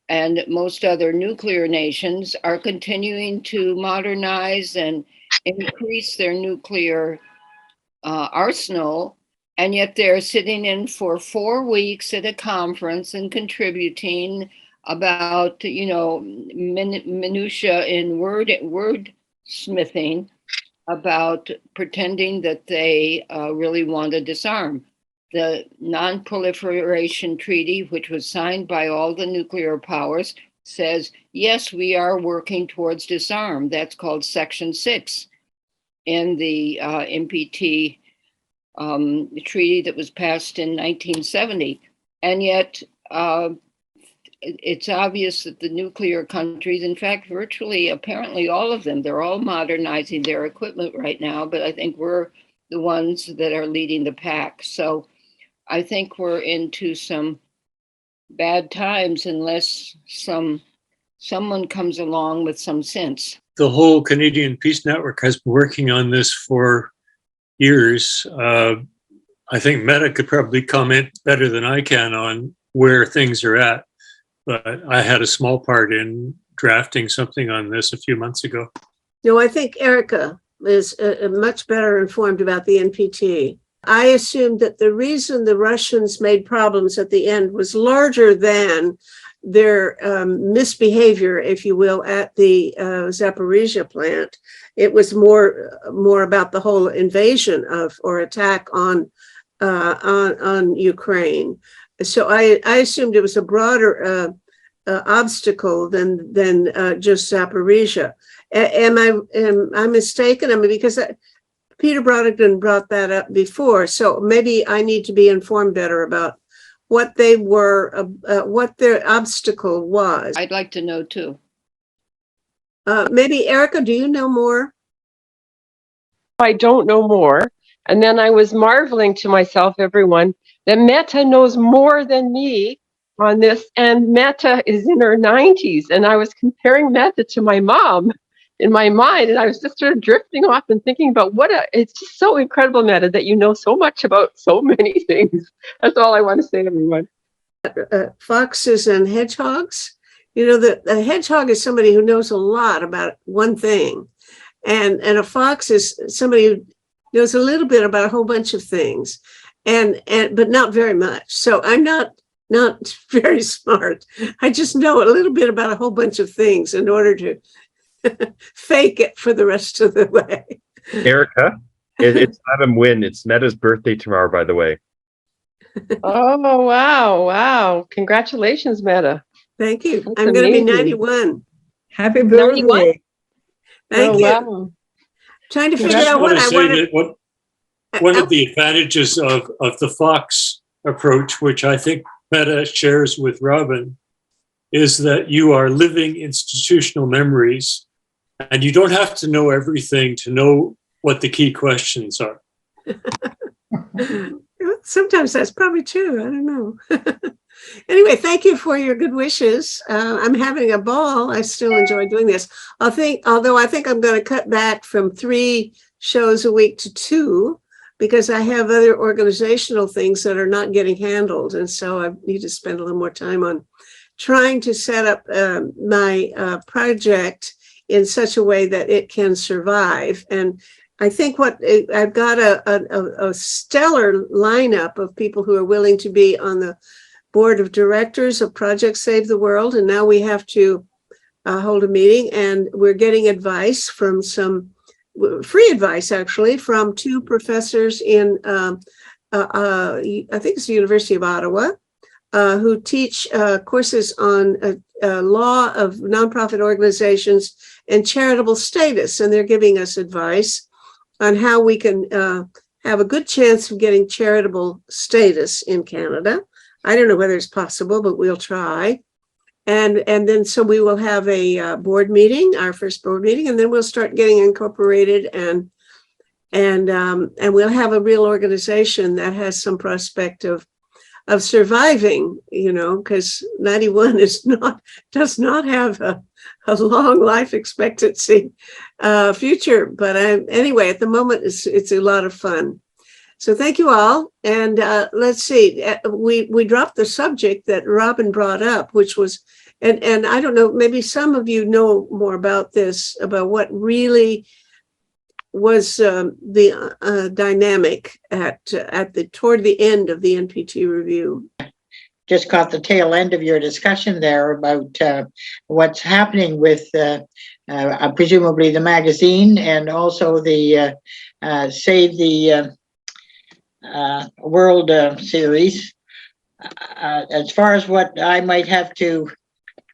and most other nuclear nations are continuing to modernize and increase their nuclear arsenal, and yet they're sitting in for 4 weeks at a conference and contributing about, minutia in wordsmithing about pretending that they really want to disarm. The Non-Proliferation Treaty, which was signed by all the nuclear powers, says, yes, we are working towards disarm. That's called Section 6 in the NPT treaty that was passed in 1970. And yet it's obvious that the nuclear countries, in fact, virtually, apparently all of them, they're all modernizing their equipment right now, but I think we're the ones that are leading the pack. So I think we're into some bad times unless someone comes along with some sense. The whole Canadian Peace Network has been working on this for years. I think Meta could probably comment better than I can on where things are at, but I had a small part in drafting something on this a few months ago. No, I think Erica is much better informed about the NPT. I assumed that the reason the Russians made problems at the end was larger than their misbehavior, if you will, at the Zaporizhia plant. It was more about the whole invasion of or attack on Ukraine. So I assumed it was a broader obstacle than just Zaporizhia. Am I mistaken? I mean, because Peter Brogdon brought that up before, so maybe I need to be informed better about what they were, what their obstacle was. I'd like to know too. Maybe Erica, do you know more? I don't know more. And then I was marveling to myself, everyone, that Meta knows more than me on this. And Meta is in her 90s. And I was comparing Meta to my mom in my mind. And I was just sort of drifting off and thinking about it's just so incredible, Meta, that you know so much about so many things. That's all I want to say, everyone. Foxes and hedgehogs. You know, the hedgehog is somebody who knows a lot about one thing. And a fox is somebody who knows a little bit about a whole bunch of things, but not very much. So I'm not very smart. I just know a little bit about a whole bunch of things in order to fake it for the rest of the way. Erica, it's Adam Wynn. It's Meta's birthday tomorrow, by the way. Oh, wow. Congratulations, Meta. Thank you. That's I'm going to be amazing. 91. Happy 91? birthday. Thank you. Wow. Trying to I figure just out want what to I say wanted. that one of the advantages of the Fox approach, which I think Meta shares with Robin, is that you are living institutional memories and you don't have to know everything to know what the key questions are. Sometimes that's probably true. I don't know. Anyway, thank you for your good wishes. I'm having a ball. I still enjoy doing this. Although I think I'm going to cut back from 3 shows a week to 2 because I have other organizational things that are not getting handled. And so I need to spend a little more time on trying to set up my project in such a way that it can survive. And I think I've got a stellar lineup of people who are willing to be on the board of directors of Project Save the World. And now we have to hold a meeting, and we're getting advice from free advice actually, from 2 professors in, I think it's the University of Ottawa, who teach courses on law of nonprofit organizations and charitable status. And they're giving us advice on how we can have a good chance of getting charitable status in Canada. I don't know whether it's possible, but we'll try. And then so we will have a board meeting, our first board meeting, and then we'll start getting incorporated and we'll have a real organization that has some prospect of surviving, you know, because 91 does not have a long life expectancy future. But anyway, at the moment, it's a lot of fun. So thank you all. And let's see, we dropped the subject that Robin brought up, which was, and I don't know, maybe some of you know more about this, about what really was the dynamic toward the end of the NPT review. Just caught the tail end of your discussion there about what's happening with presumably the magazine and also the Save the World series. As far as what I might have to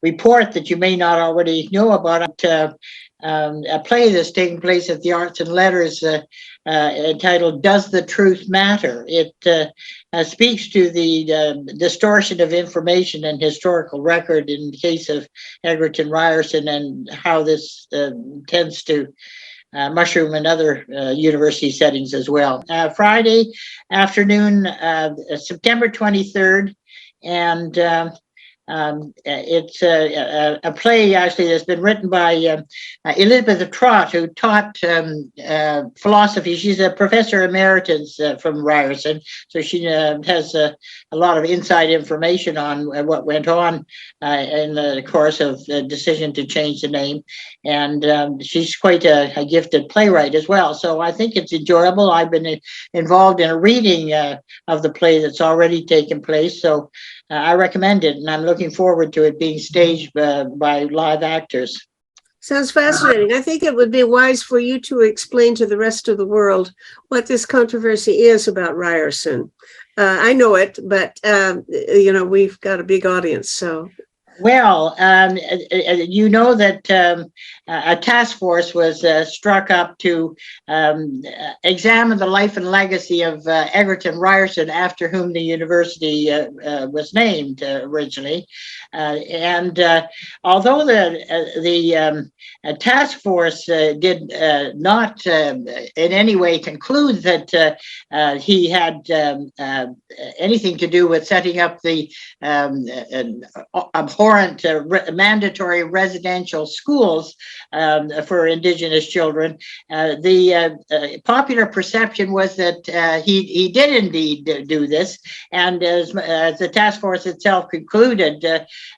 report that you may not already know about, a play that's taking place at the Arts and Letters entitled Does the Truth Matter? It speaks to the distortion of information and historical record in the case of Egerton Ryerson and how this tends to mushroom and other university settings as well. Friday afternoon, September 23rd, and it's a play actually that's been written by Elizabeth Trott, who taught philosophy. She's a professor emeritus from Ryerson, so she has a lot of inside information on what went on in the course of the decision to change the name. And she's quite a gifted playwright as well. So I think it's enjoyable. I've been involved in a reading of the play that's already taken place. So I recommend it, and I'm looking forward to it being staged by live actors. Sounds fascinating. I think it would be wise for you to explain to the rest of the world what this controversy is about Ryerson. I know it, but we've got a big audience, so. Well, you know that a task force was struck up to examine the life and legacy of Egerton Ryerson, after whom the university was named originally. And although the task force did not in any way conclude that he had anything to do with setting up the abhorrent mandatory residential schools for Indigenous children, the popular perception was that he did indeed do this. And as the task force itself concluded,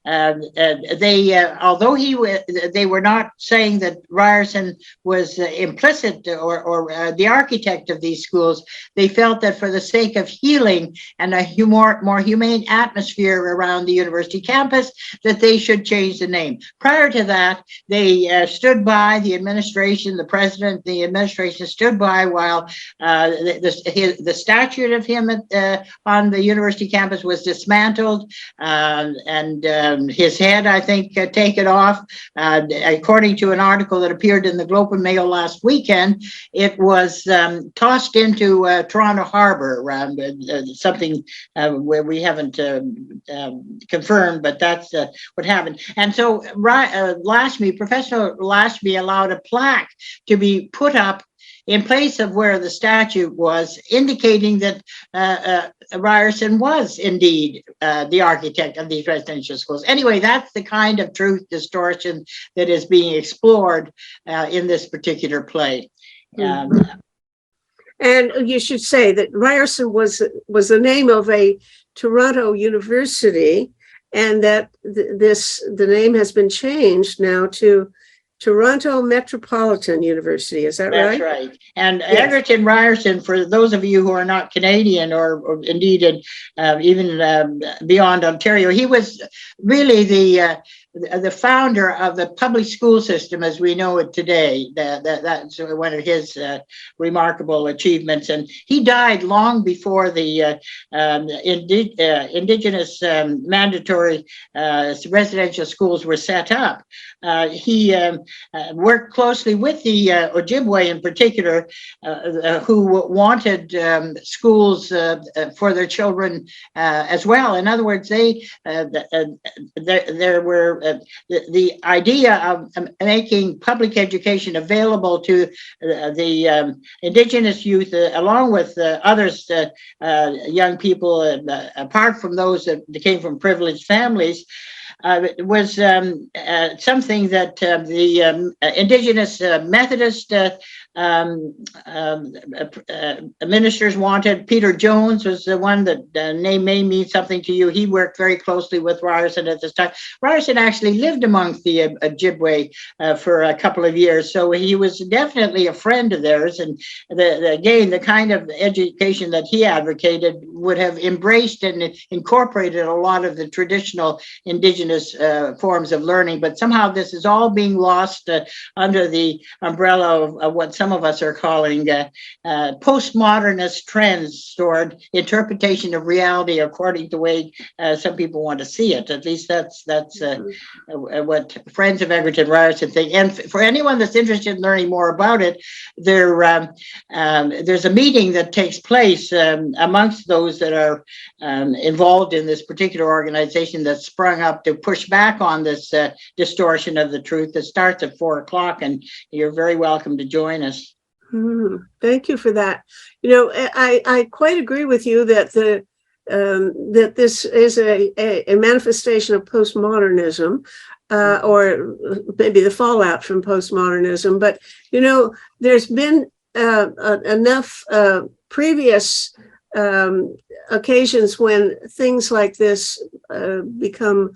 although they were not saying that Ryerson was implicit or the architect of these schools, they felt that for the sake of healing and a more humane atmosphere around the university campus, that they should change the name. Prior to that, they stood by, the administration, the president, the administration stood by while the statue of him on the university campus was dismantled, and his head, I think, taken off. According to an article that appeared in the Globe and Mail last weekend, it was tossed into Toronto Harbor, something where we haven't confirmed, but that's what happened. And so Professor Lashmi allowed a plaque to be put up in place of where the statue was, indicating that Ryerson was indeed the architect of these residential schools. Anyway, that's the kind of truth distortion that is being explored in this particular play. And you should say that Ryerson was the name of a Toronto university, and that the name has been changed now to Toronto Metropolitan University. Is that right? That's right. And Yes. Egerton Ryerson, for those of you who are not Canadian or indeed even beyond Ontario, he was really the founder of the public school system as we know it today. That's one of his remarkable achievements. And he died long before the Indigenous mandatory residential schools were set up. He worked closely with the Ojibwe in particular, who wanted schools for their children as well. In other words, there were the idea of making public education available to the Indigenous youth, along with others, young people, apart from those that came from privileged families, was something that the Indigenous Methodist ministers wanted. Peter Jones was the one that name may mean something to you. He worked very closely with Ryerson at this time. Ryerson actually lived amongst the Ojibwe for a couple of years, so he was definitely a friend of theirs. And again, the kind of education that he advocated would have embraced and incorporated a lot of the traditional Indigenous forms of learning. But somehow this is all being lost under the umbrella of what some of us are calling postmodernist trends toward interpretation of reality according to the way some people want to see it. At least that's what Friends of Egerton Ryerson think. And for anyone that's interested in learning more about it, there's a meeting that takes place amongst those those that are involved in this particular organization that sprung up to push back on this distortion of the truth. That starts at 4 o'clock, and you're very welcome to join us. Thank you for that. You know, I quite agree with you that that this is a manifestation of postmodernism, or maybe the fallout from postmodernism. But you know, there's been enough previous occasions when things like this become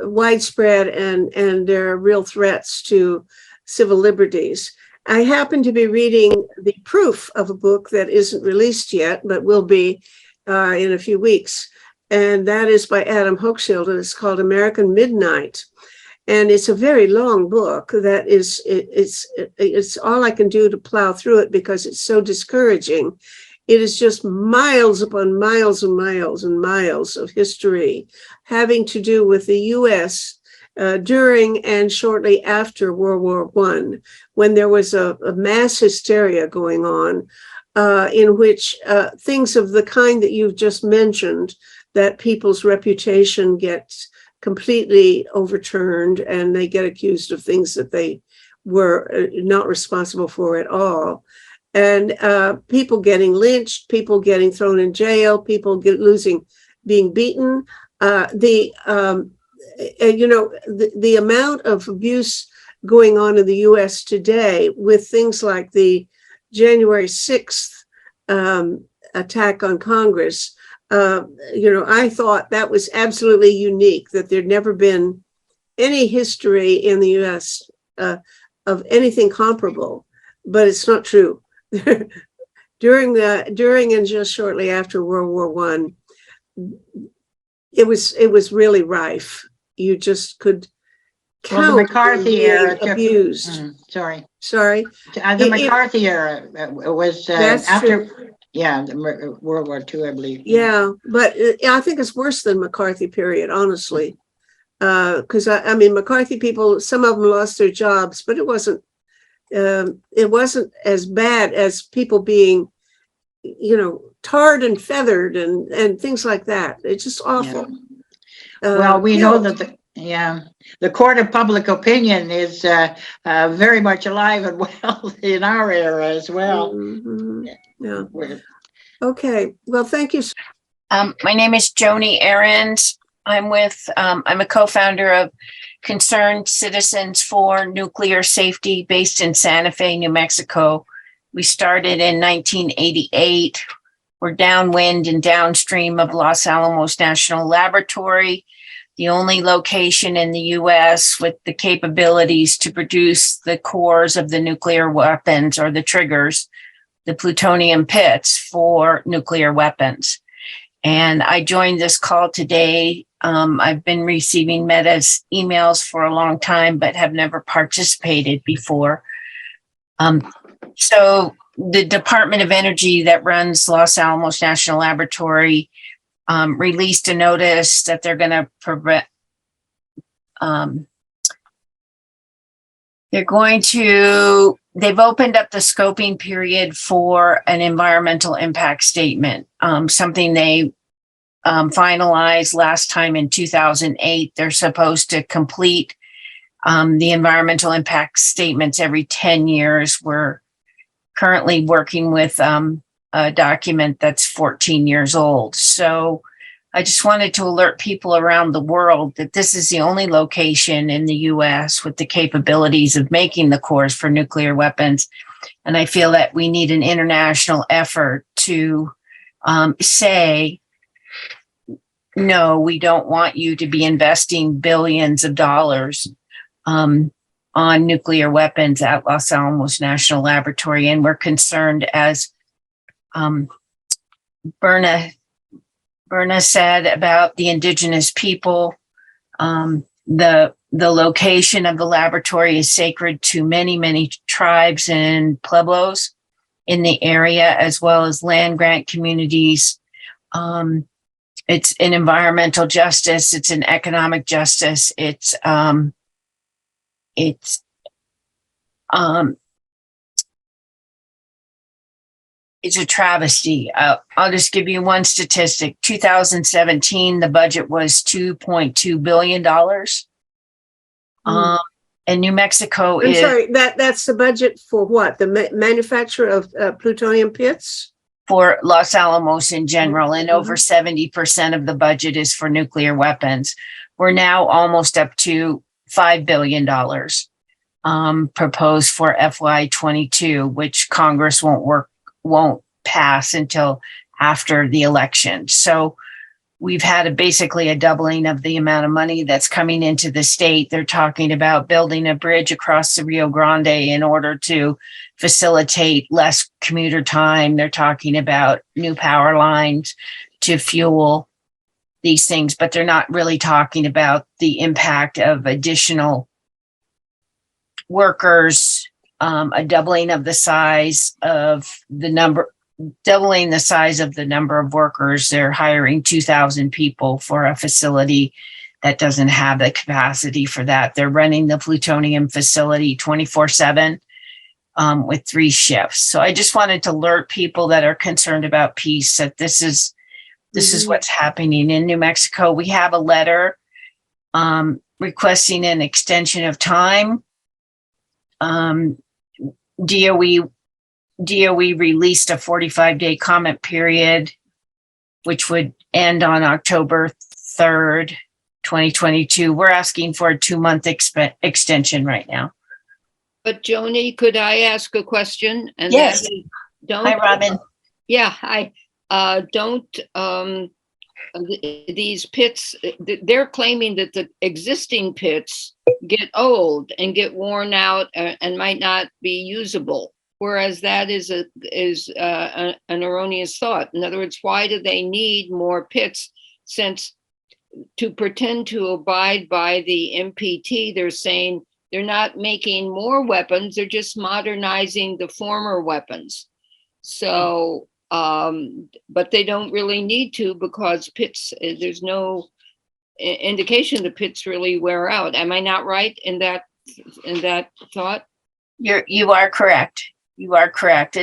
widespread, and there are real threats to civil liberties. I happen to be reading the proof of a book that isn't released yet, but will be in a few weeks. And that is by Adam Hochschild, and it's called American Midnight. And it's a very long book that is, it's all I can do to plow through it because it's so discouraging. It is just miles upon miles and miles and miles of history having to do with the U.S. During and shortly after World War I, when there was a mass hysteria going on, in which things of the kind that you've just mentioned, that people's reputation gets completely overturned and they get accused of things that they were not responsible for at all. And people getting lynched, people getting thrown in jail, people being beaten. You know, the amount of abuse going on in the U.S. today with things like the January 6th attack on Congress, you know, I thought that was absolutely unique, that there'd never been any history in the U.S. Of anything comparable, but it's not true. During and just shortly after World War I, it was really rife. You just could count. Well, the McCarthy era abused. Sorry. The McCarthy era was after. True. Yeah, World War II, I believe. Yeah, but I think it's worse than McCarthy period, honestly. Because I mean, McCarthy people, some of them lost their jobs, but it wasn't as bad as people being, you know, tarred and feathered and things like that. It's just awful. Yeah. Well, we know that the court of public opinion is very much alive and well in our era as well. Mm-hmm. Yeah. Okay. Well, thank you. My name is Joni Ahrens. I'm a co-founder of Concerned Citizens for Nuclear Safety based in Santa Fe, New Mexico. We started in 1988. We're downwind and downstream of Los Alamos National Laboratory, the only location in the U.S. with the capabilities to produce the cores of the nuclear weapons, or the triggers, the plutonium pits for nuclear weapons. And I joined this call today. I've been receiving Meta's emails for a long time, but have never participated before. So the Department of Energy that runs Los Alamos National Laboratory released a notice that they're going to they've opened up the scoping period for an environmental impact statement, something they finalized last time in 2008. They're supposed to complete the environmental impact statements every 10 years. We're currently working with a document that's 14 years old. So I just wanted to alert people around the world that this is the only location in the US with the capabilities of making the cores for nuclear weapons. And I feel that we need an international effort to say, no, we don't want you to be investing billions of dollars on nuclear weapons at Los Alamos National Laboratory. And we're concerned, as Berna said, about the indigenous people. The location of the laboratory is sacred to many, many tribes and pueblos in the area, as well as land grant communities. It's an environmental justice. It's an economic justice. It's it's a travesty. I'll just give you one statistic. 2017, the budget was $2.2 billion. And New Mexico I'm is sorry, that's the budget for what? The manufacture of plutonium pits? for Los Alamos in general, and over 70% of the budget is for nuclear weapons. We're now almost up to $5 billion proposed for FY22, which Congress won't pass until after the election. So we've had basically a doubling of the amount of money that's coming into the state. They're talking about building a bridge across the Rio Grande in order to facilitate less commuter time. They're talking about new power lines to fuel these things, but they're not really talking about the impact of additional workers, a doubling of the size of the number of workers. They're hiring 2,000 people for a facility that doesn't have the capacity for that. They're running the plutonium facility 24/7 with 3 shifts. So I just wanted to alert people that are concerned about peace that this is what's happening in New Mexico. We have a letter requesting an extension of time. DOE released a 45-day comment period, which would end on October 3rd, 2022. We're asking for a 2-month extension right now. But Joni, could I ask a question? And Yes. that is, don't. Hi, Robin. Yeah, hi. These pits, they're claiming that the existing pits get old and get worn out and might not be usable. Whereas that is an erroneous thought. In other words, why do they need more pits? Since to pretend to abide by the NPT, they're saying they're not making more weapons, they're just modernizing the former weapons. So, but they don't really need to, because pits, there's no indication the pits really wear out. Am I not right in that thought? You are correct. You are correct.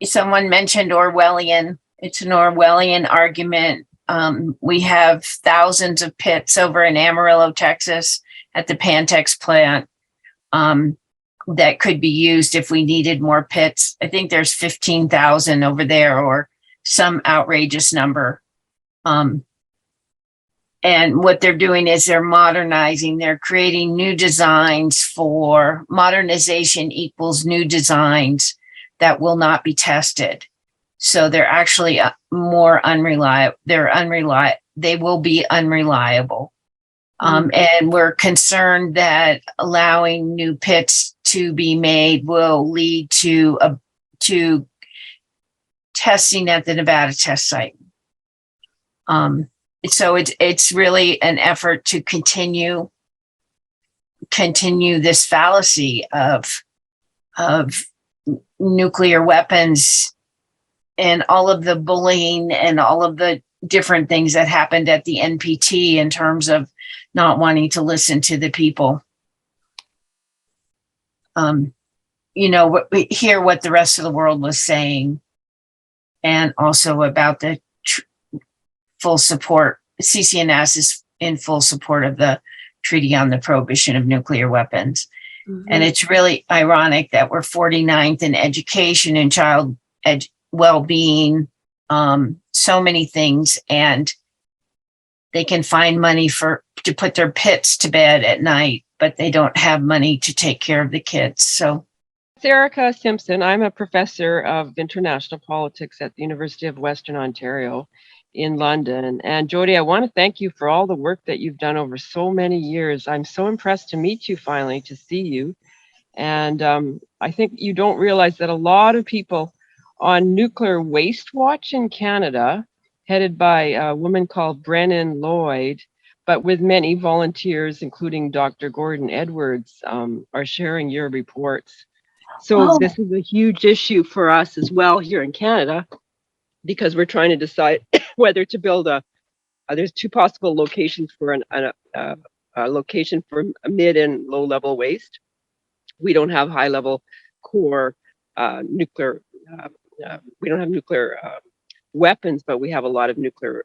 Someone mentioned Orwellian. It's an Orwellian argument. We have thousands of pits over in Amarillo, Texas at the Pantex plant that could be used if we needed more pits. I think there's 15,000 over there or some outrageous number. And what they're doing is they're modernizing, they're creating new designs. For modernization equals new designs that will not be tested. So they're actually more unreliable. They will be unreliable. And we're concerned that allowing new pits to be made will lead to testing at the Nevada test site. So it's really an effort to continue this fallacy of nuclear weapons and all of the bullying and all of the different things that happened at the NPT in terms of not wanting to listen to the people. We hear what the rest of the world was saying, and also about the full support. CCNS is in full support of the Treaty on the Prohibition of Nuclear Weapons. And it's really ironic that we're 49th in education and child well-being, so many things, and they can find money to put their pits to bed at night, but they don't have money to take care of the kids. So It's Erica Simpson. I'm a professor of international politics at the University of Western Ontario in London. And Jody, I want to thank you for all the work that you've done over so many years. I'm so impressed to meet you finally, to see you. And I think you don't realize that a lot of people on Nuclear Waste Watch in Canada, headed by a woman called Brennan Lloyd, but with many volunteers, including Dr. Gordon Edwards, are sharing your reports. So this is a huge issue for us as well here in Canada, because we're trying to decide whether to build there's 2 possible locations for a location for mid and low level waste. We don't have high level core nuclear. We don't have nuclear weapons, but we have a lot of nuclear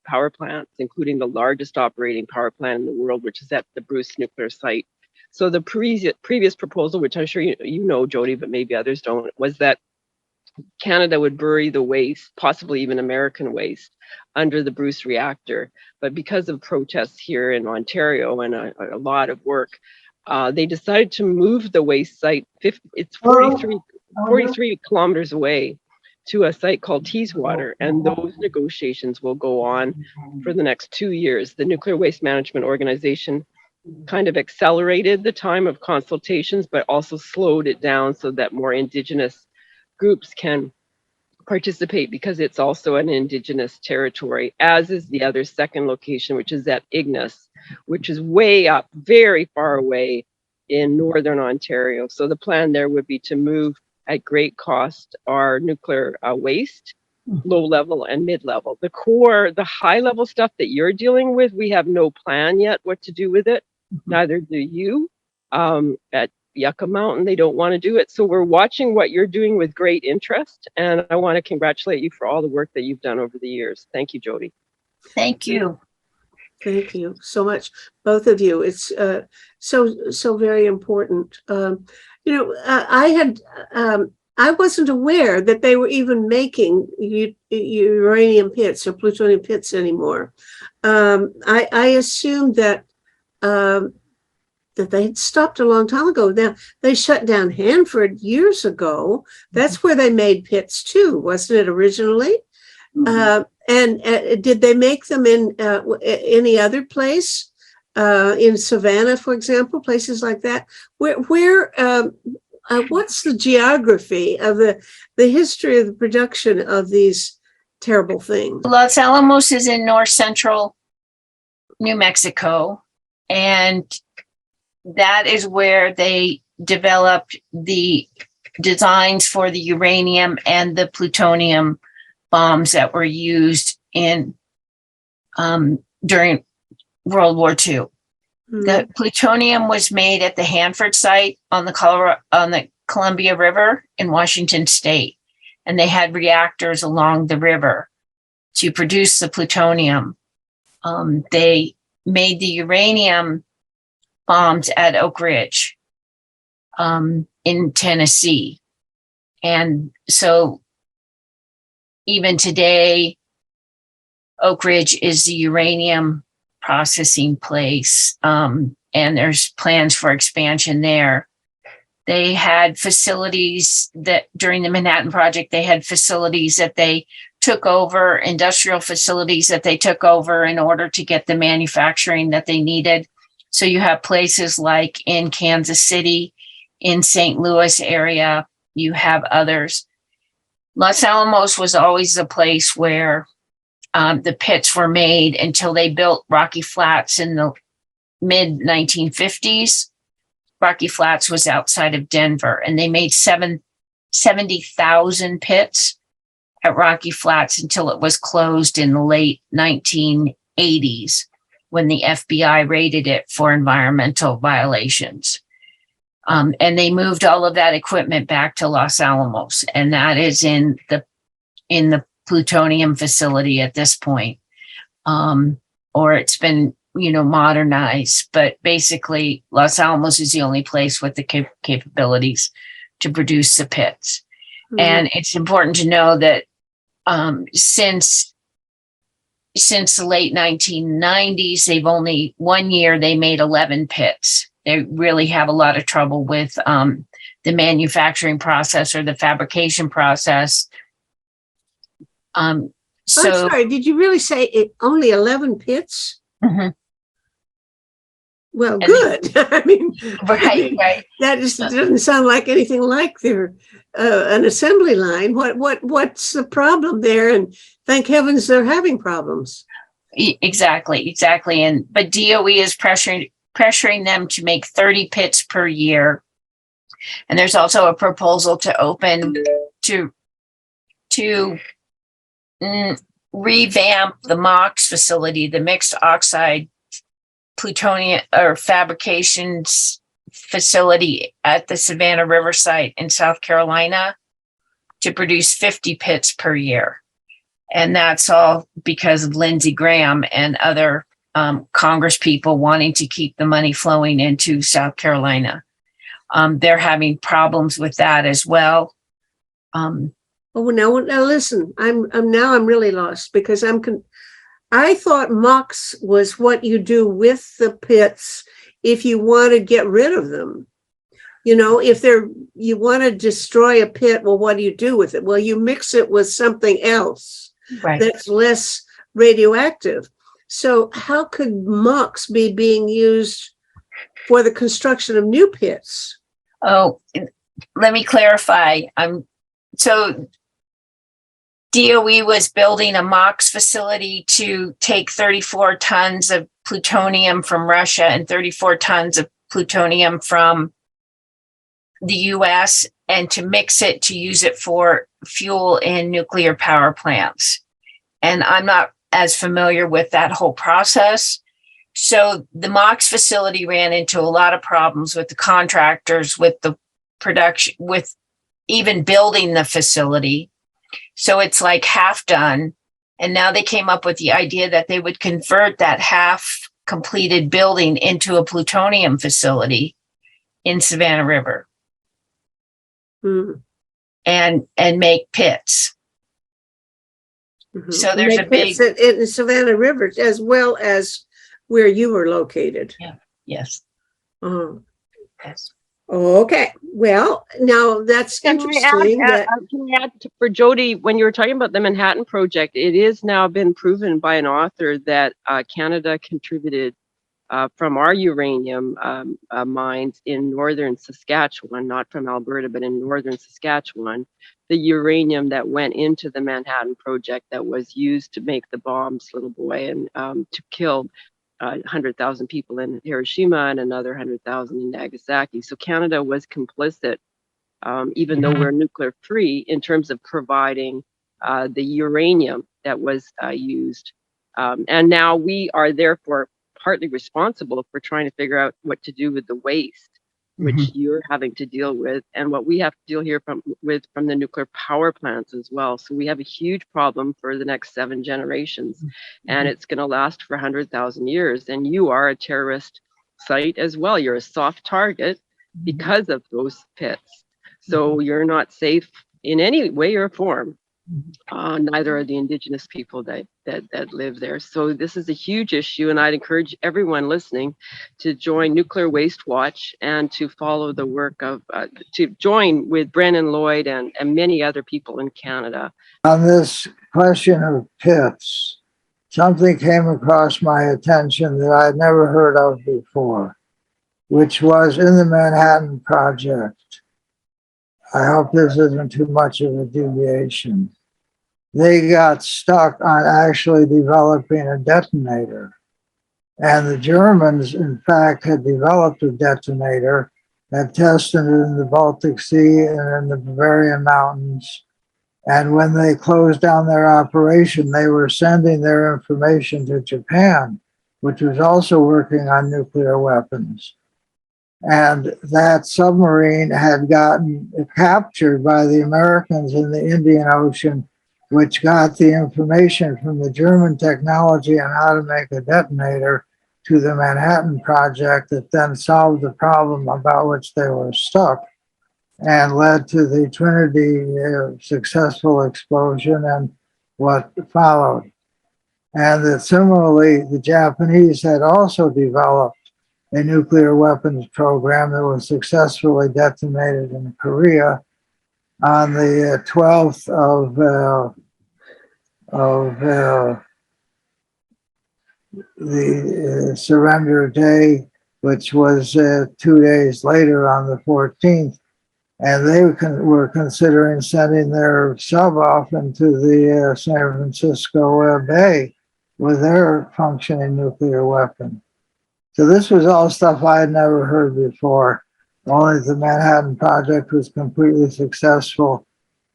power plants, including the largest operating power plant in the world, which is at the Bruce nuclear site. So the previous proposal, which I'm sure you know, Jody, but maybe others don't, was that Canada would bury the waste, possibly even American waste, under the Bruce reactor. But because of protests here in Ontario and a lot of work, they decided to move the waste site. It's 43 kilometers away to a site called Teeswater, and those negotiations will go on for the next 2 years. The Nuclear Waste Management Organization kind of accelerated the time of consultations, but also slowed it down so that more Indigenous groups can participate, because it's also an Indigenous territory, as is the other second location, which is at Ignis, which is way up, very far away in northern Ontario. So the plan there would be to move at great cost our nuclear waste, low level and mid level. The core, the high level stuff that you're dealing with, we have no plan yet what to do with it. Neither do you. At Yucca Mountain, they don't want to do it. So we're watching what you're doing with great interest. And I want to congratulate you for all the work that you've done over the years. Thank you, Jody. Thank you. Thank you so much, both of you. It's so very important. I wasn't aware that they were even making uranium pits or plutonium pits anymore. I assumed that they had stopped a long time ago. Now, they shut down Hanford years ago. That's where they made pits too, wasn't it, originally? And did they make them in any other place? In Savannah, for example, places like that? What's the geography of the history of the production of these terrible things? Los Alamos is in north central New Mexico, and that is where they developed the designs for the uranium and the plutonium bombs that were used in during World War II. The plutonium was made at the Hanford site on the Columbia River in Washington State, and they had reactors along the river to produce the plutonium. They made the uranium bombs at Oak Ridge in Tennessee. And so even today, Oak Ridge is the uranium processing place, and there's plans for expansion there. They had facilities that during the Manhattan Project, they had facilities that they took over, industrial facilities that they took over in order to get the manufacturing that they needed. So you have places like in Kansas City, in St. Louis area, you have others. Los Alamos was always the place where the pits were made until they built Rocky Flats in the mid 1950s. Rocky Flats was outside of Denver, and they made 70,000 pits at Rocky Flats until it was closed in the late 1980s when the FBI raided it for environmental violations. And they moved all of that equipment back to Los Alamos, and that is in the plutonium facility at this point, or it's been modernized, but basically Los Alamos is the only place with the capabilities to produce the pits. And it's important to know that since the late 1990s, they've only 1 year they made 11 pits. They really have a lot of trouble with the manufacturing process or the fabrication process. I'm sorry, did you really say only 11 pits? Mhm. Well, good. I mean, Right. that just doesn't sound like anything like their an assembly line. What's the problem there? And thank heavens they're having problems. Exactly. But DOE is pressuring them to make 30 pits per year. And there's also a proposal to open to revamp the MOX facility, the mixed oxide plutonium or fabrications facility at the Savannah River site in South Carolina to produce 50 pits per year. And that's all because of Lindsey Graham and other Congress people wanting to keep the money flowing into South Carolina. They're having problems with that as well. Oh, now listen, I'm really lost because I thought MOX was what you do with the pits if you want to get rid of them. You know, if you want to destroy a pit, well, what do you do with it? Well, you mix it with something else that's less radioactive. So how could MOX be being used for the construction of new pits? Oh, let me clarify. So DOE was building a MOX facility to take 34 tons of plutonium from Russia and 34 tons of plutonium from the US and to mix it to use it for fuel in nuclear power plants. And I'm not as familiar with that whole process. So the MOX facility ran into a lot of problems with the contractors, with the production, with even building the facility. So it's like half done. And now they came up with the idea that they would convert that half completed building into a plutonium facility in Savannah River. And make pits. So there's a big in Savannah River as well as where you were located. Yeah. Yes. Yes. Okay. Well, now that's interesting. Can I add for Jody, when you were talking about the Manhattan Project, it is now been proven by an author that Canada contributed from our uranium mines in northern Saskatchewan, not from Alberta, but in northern Saskatchewan, the uranium that went into the Manhattan Project that was used to make the bombs, little boy, and to kill 100,000 people in Hiroshima and another 100,000 in Nagasaki. So Canada was complicit, even though we're nuclear free, in terms of providing the uranium that was used. And now we are therefore partly responsible for trying to figure out what to do with the waste, which you're having to deal with, and what we have to deal here from the nuclear power plants as well. So we have a huge problem for the next 7 generations, and it's going to last for 100,000 years. And you are a terrorist site as well. You're a soft target because of those pits. So you're not safe in any way or form. Neither are the indigenous people that live there. So this is a huge issue, and I'd encourage everyone listening to join Nuclear Waste Watch and to follow the work of, to join with Brennan Lloyd and many other people in Canada. On this question of pits, something came across my attention that I'd never heard of before, which was in the Manhattan Project. I hope this isn't too much of a deviation. They got stuck on actually developing a detonator. And the Germans, in fact, had developed a detonator, had tested it in the Baltic Sea and in the Bavarian Mountains. And when they closed down their operation, they were sending their information to Japan, which was also working on nuclear weapons. And that submarine had gotten captured by the Americans in the Indian Ocean, which got the information from the German technology on how to make a detonator to the Manhattan Project that then solved the problem about which they were stuck and led to the Trinity successful explosion and what followed. And that similarly, the Japanese had also developed a nuclear weapons program that was successfully detonated in Korea on the 12th of the surrender day, which was 2 days later on the 14th. And they were considering sending their sub off into the San Francisco Bay with their functioning nuclear weapon. So this was all stuff I had never heard before. Only the Manhattan Project was completely successful,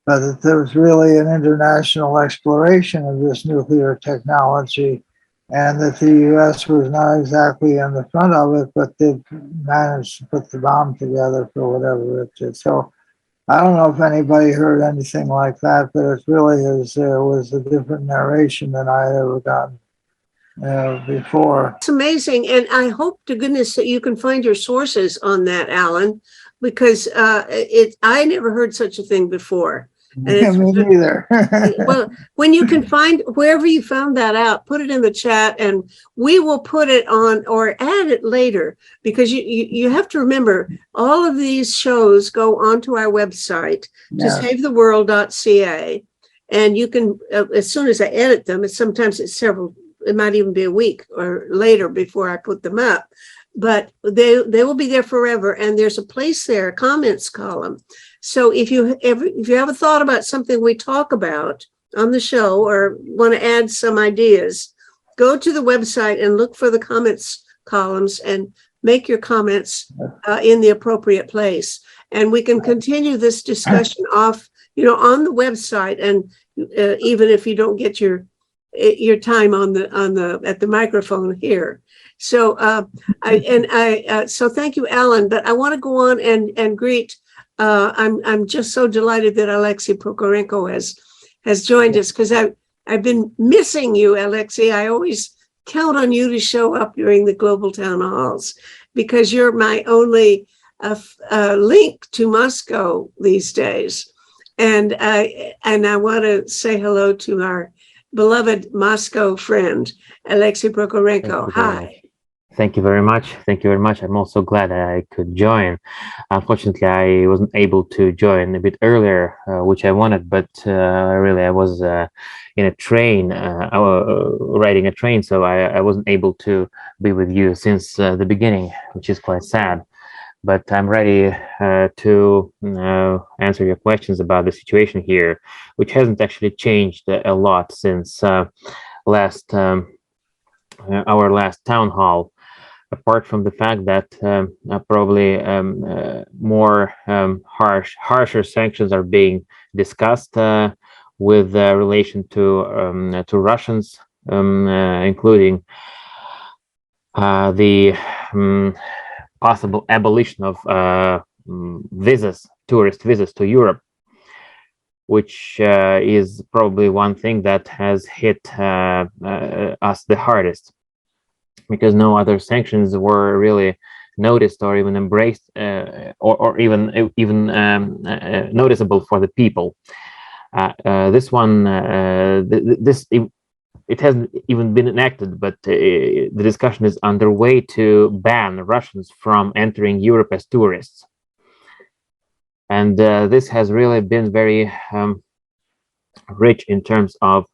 but that there was really an international exploration of this nuclear technology and that the U.S. was not exactly in the front of it, but did manage to put the bomb together for whatever it did. So I don't know if anybody heard anything like that, but it really was a different narration than I had ever gotten before. It's amazing. And I hope to goodness that you can find your sources on that, Alan, because I never heard such a thing before. And Me neither. well, when you can find wherever you found that out, put it in the chat and we will put it on or add it later, because you have to remember all of these shows go onto our website to Yeah. savetheworld.ca, and you can as soon as I edit them, sometimes it's it might even be a week or later before I put them up, but they will be there forever. And there's a place there, a comments column. So if you have a thought about something we talk about on the show or want to add some ideas, go to the website and look for the comments columns and make your comments in the appropriate place. And we can continue this discussion off, on the website. And even if you don't get your time at the microphone here. So so thank you, Alan. But I want to go on and greet. I'm just so delighted that Alexei Prokorenko has joined us, because I've been missing you, Alexei. I always count on you to show up during the global town halls, because you're my only link to Moscow these days. And I want to say hello to our beloved Moscow friend, Alexei Prokorenko. Hi. Thank you very much. Thank you very much. I'm also glad I could join. Unfortunately, I wasn't able to join a bit earlier, which I wanted, but really I was in a train, riding a train, so I wasn't able to be with you since the beginning, which is quite sad. But I'm ready to answer your questions about the situation here, which hasn't actually changed a lot since our last town hall. Apart from the fact that probably more harsher sanctions are being discussed with relation to Russians, including the possible abolition of tourist visas to Europe, which is probably one thing that has hit us the hardest, because no other sanctions were really noticed or even embraced or even noticeable for the people. This one, it hasn't even been enacted, but the discussion is underway to ban Russians from entering Europe as tourists. And this has really been very rich in terms of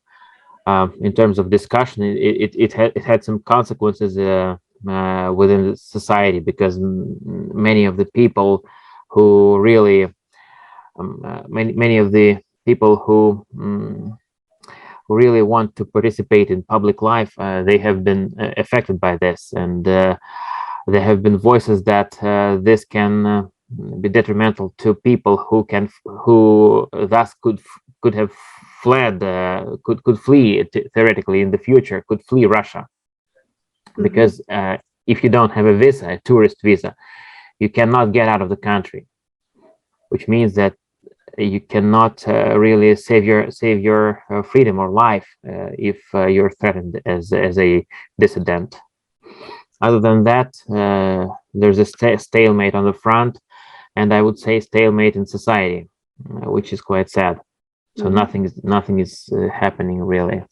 discussion. It had some consequences within the society, because many of the people who really many of the people who really want to participate in public life, they have been affected by this, and there have been voices that this can be detrimental to people who thus could have fled, could flee theoretically in the future, could flee Russia, because if you don't have a visa, a tourist visa, you cannot get out of the country, which means that you cannot really save your freedom or life if you're threatened as a dissident. Other than that, there's a stalemate on the front, and I would say stalemate in society, which is quite sad. So nothing is happening really.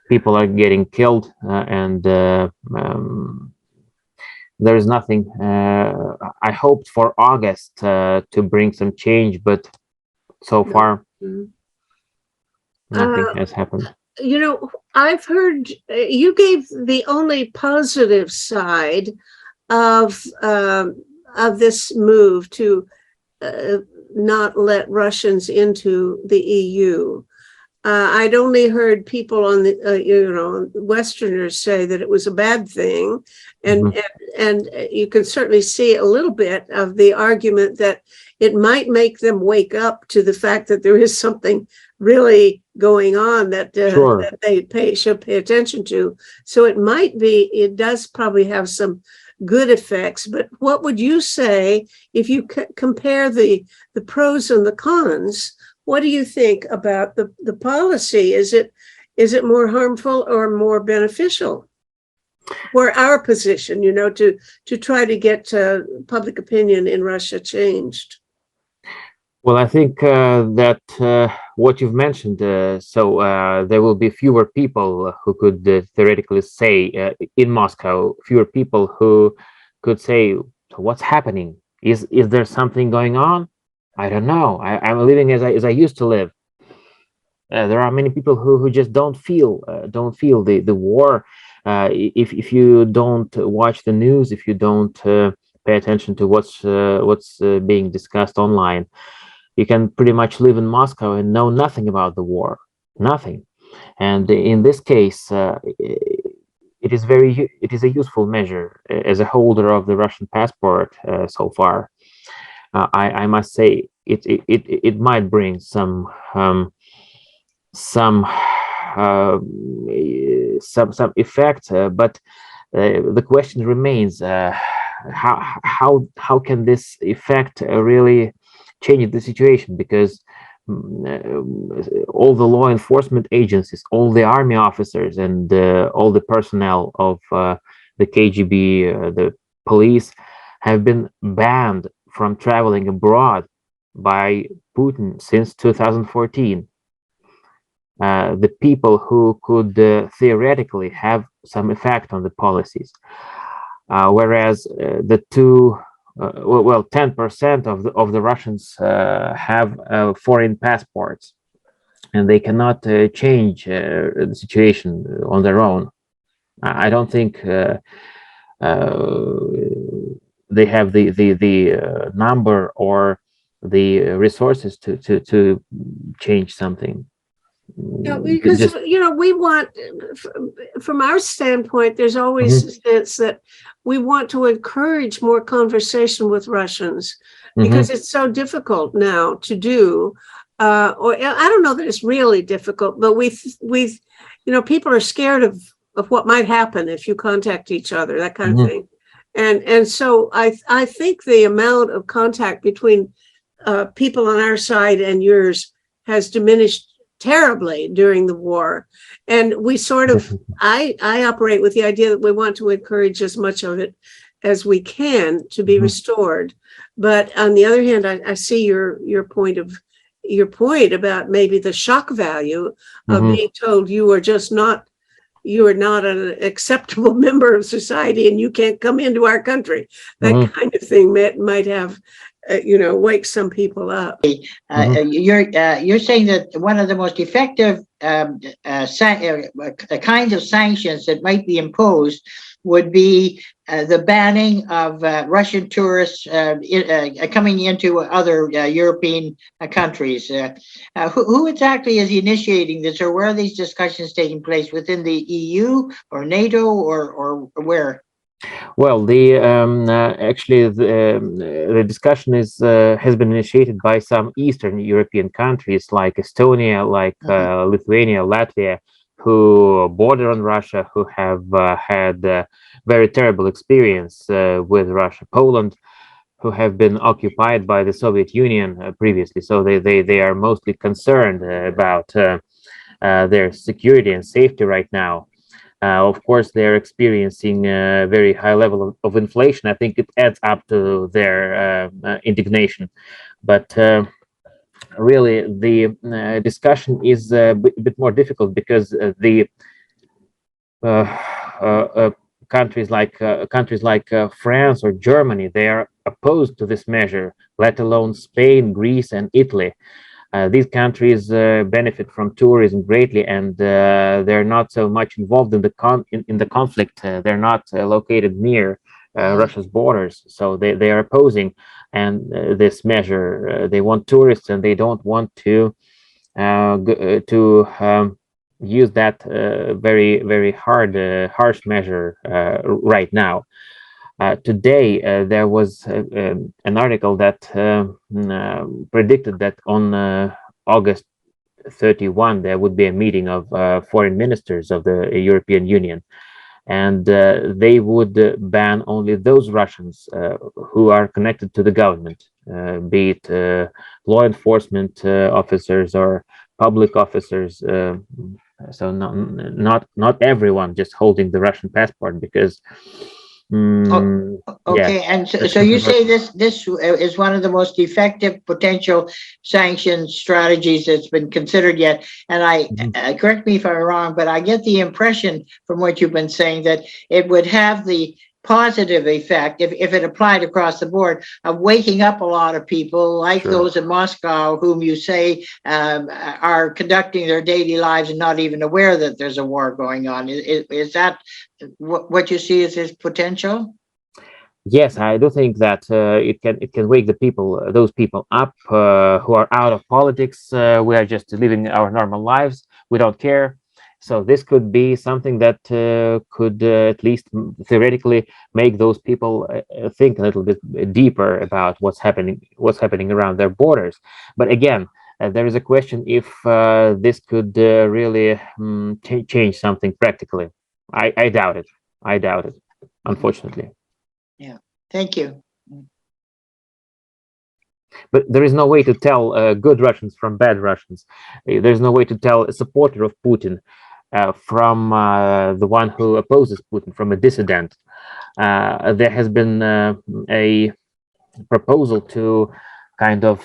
People are getting killed, and there is nothing. I hoped for August to bring some change, but so far nothing has happened. I've heard you gave the only positive side of this move to not let Russians into the EU. I'd only heard people on the Westerners say that it was a bad thing, and you can certainly see a little bit of the argument that it might make them wake up to the fact that there is something really going on that, Sure. that they should pay attention to. So it does probably have some good effects. But what would you say if you compare the pros and the cons? What do you think about the policy? Is it more harmful or more beneficial for our position, to try to get public opinion in Russia changed? Well, I think that what you've mentioned, there will be fewer people who could theoretically say in Moscow, fewer people who could say, what's happening? Is there something going on? I don't know. I'm living as I used to live. There are many people who just don't feel the war. If you don't watch the news, if you don't pay attention to what's being discussed online, you can pretty much live in Moscow and know nothing about the war, nothing. And in this case, it is a useful measure. As a holder of the Russian passport so far, I must say it might bring some effect, but the question remains: how can this effect really change the situation? Because all the law enforcement agencies, all the army officers, and all the personnel of the KGB, the police, have been banned from traveling abroad by Putin since 2014. The people who could theoretically have some effect on the policies, whereas the 10% of the Russians have foreign passports, and they cannot change the situation on their own. I don't think they have the number or the resources to change something. Because we want, from our standpoint, there's always a sense that we want to encourage more conversation with Russians, because it's so difficult now to do. Or I don't know that it's really difficult, but people are scared of what might happen if you contact each other, that kind of thing. And so I think the amount of contact between people on our side and yours has diminished terribly during the war. And we sort of, I operate with the idea that we want to encourage as much of it as we can to be restored. But on the other hand, I see your point about maybe the shock value of being told you are not an acceptable member of society and you can't come into our country. That kind of thing might have wake some people up. You're saying that one of the most effective kinds of sanctions that might be imposed would be the banning of Russian tourists coming into other European countries. Who exactly is initiating this, or where are these discussions taking place? Within the EU or NATO or where? Well, actually the discussion has been initiated by some Eastern European countries like Estonia, like Lithuania, Latvia, who border on Russia, who have had very terrible experience with Russia. Poland, who have been occupied by the Soviet Union previously, so they are mostly concerned about their security and safety right now. Of course, they're experiencing a very high level of inflation. I think it adds up to their indignation. But really, the discussion is a bit more difficult because the countries like France or Germany, they are opposed to this measure, let alone Spain, Greece, and Italy. These countries benefit from tourism greatly, and they're not so much involved in the conflict. They're not located near Russia's borders, so they are opposing this measure. They want tourists, and they don't want to use that very, very harsh measure right now. Today, there was an article that predicted that on August 31, there would be a meeting of foreign ministers of the European Union, and they would ban only those Russians who are connected to the government, be it law enforcement officers or public officers. So not everyone just holding the Russian passport, because Okay, and so you say this is one of the most effective potential sanction strategies that's been considered yet. And correct me if I'm wrong, but I get the impression from what you've been saying that it would have the positive effect, if it applied across the board, of waking up a lot of people like those in Moscow, whom you say are conducting their daily lives and not even aware that there's a war going on. Is that what you see as its potential? Yes, I do think that it can wake those people up who are out of politics. We are just living our normal lives. We don't care. So this could be something that could at least theoretically make those people think a little bit deeper about what's happening around their borders. But again, there is a question if this could really change something practically. I doubt it. I doubt it, unfortunately. Yeah. Thank you. But there is no way to tell good Russians from bad Russians. There's no way to tell a supporter of Putin from the one who opposes Putin, from a dissident. There has been a proposal to kind of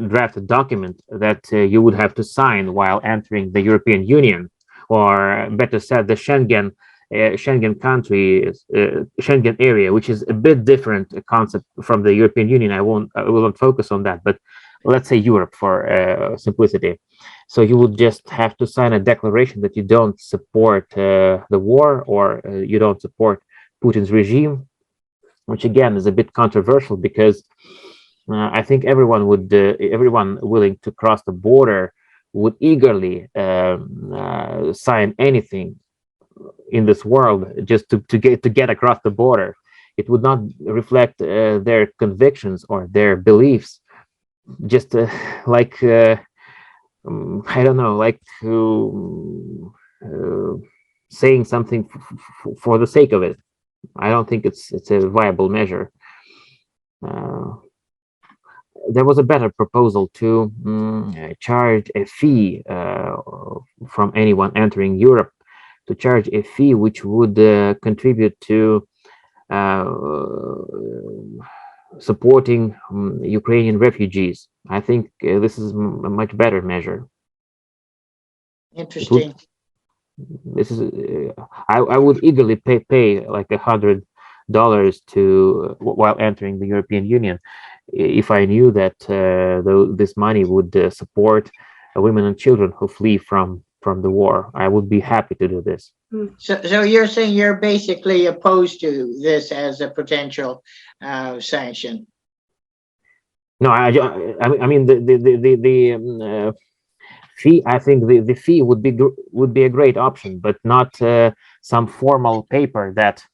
draft a document that you would have to sign while entering the European Union, or better said, the Schengen Schengen area, which is a bit different concept from the European Union. I won't focus on that, but let's say Europe for simplicity. So you would just have to sign a declaration that you don't support the war, or you don't support Putin's regime, which again is a bit controversial, because I think everyone willing to cross the border would eagerly sign anything in this world just to get across the border. It would not reflect their convictions or their beliefs, just like I don't know, like saying something for the sake of it. I don't think it's a viable measure. There was a better proposal to charge a fee from anyone entering Europe, to charge a fee which would contribute to supporting Ukrainian refugees. I think this is a much better measure. Interesting. This is I would eagerly pay like $100 to while entering the European Union, if I knew that this money would support women and children who flee from the war. I would be happy to do this. So you're saying you're basically opposed to this as a potential sanction? No, I mean the fee. I think the fee would be a great option, but not some formal paper that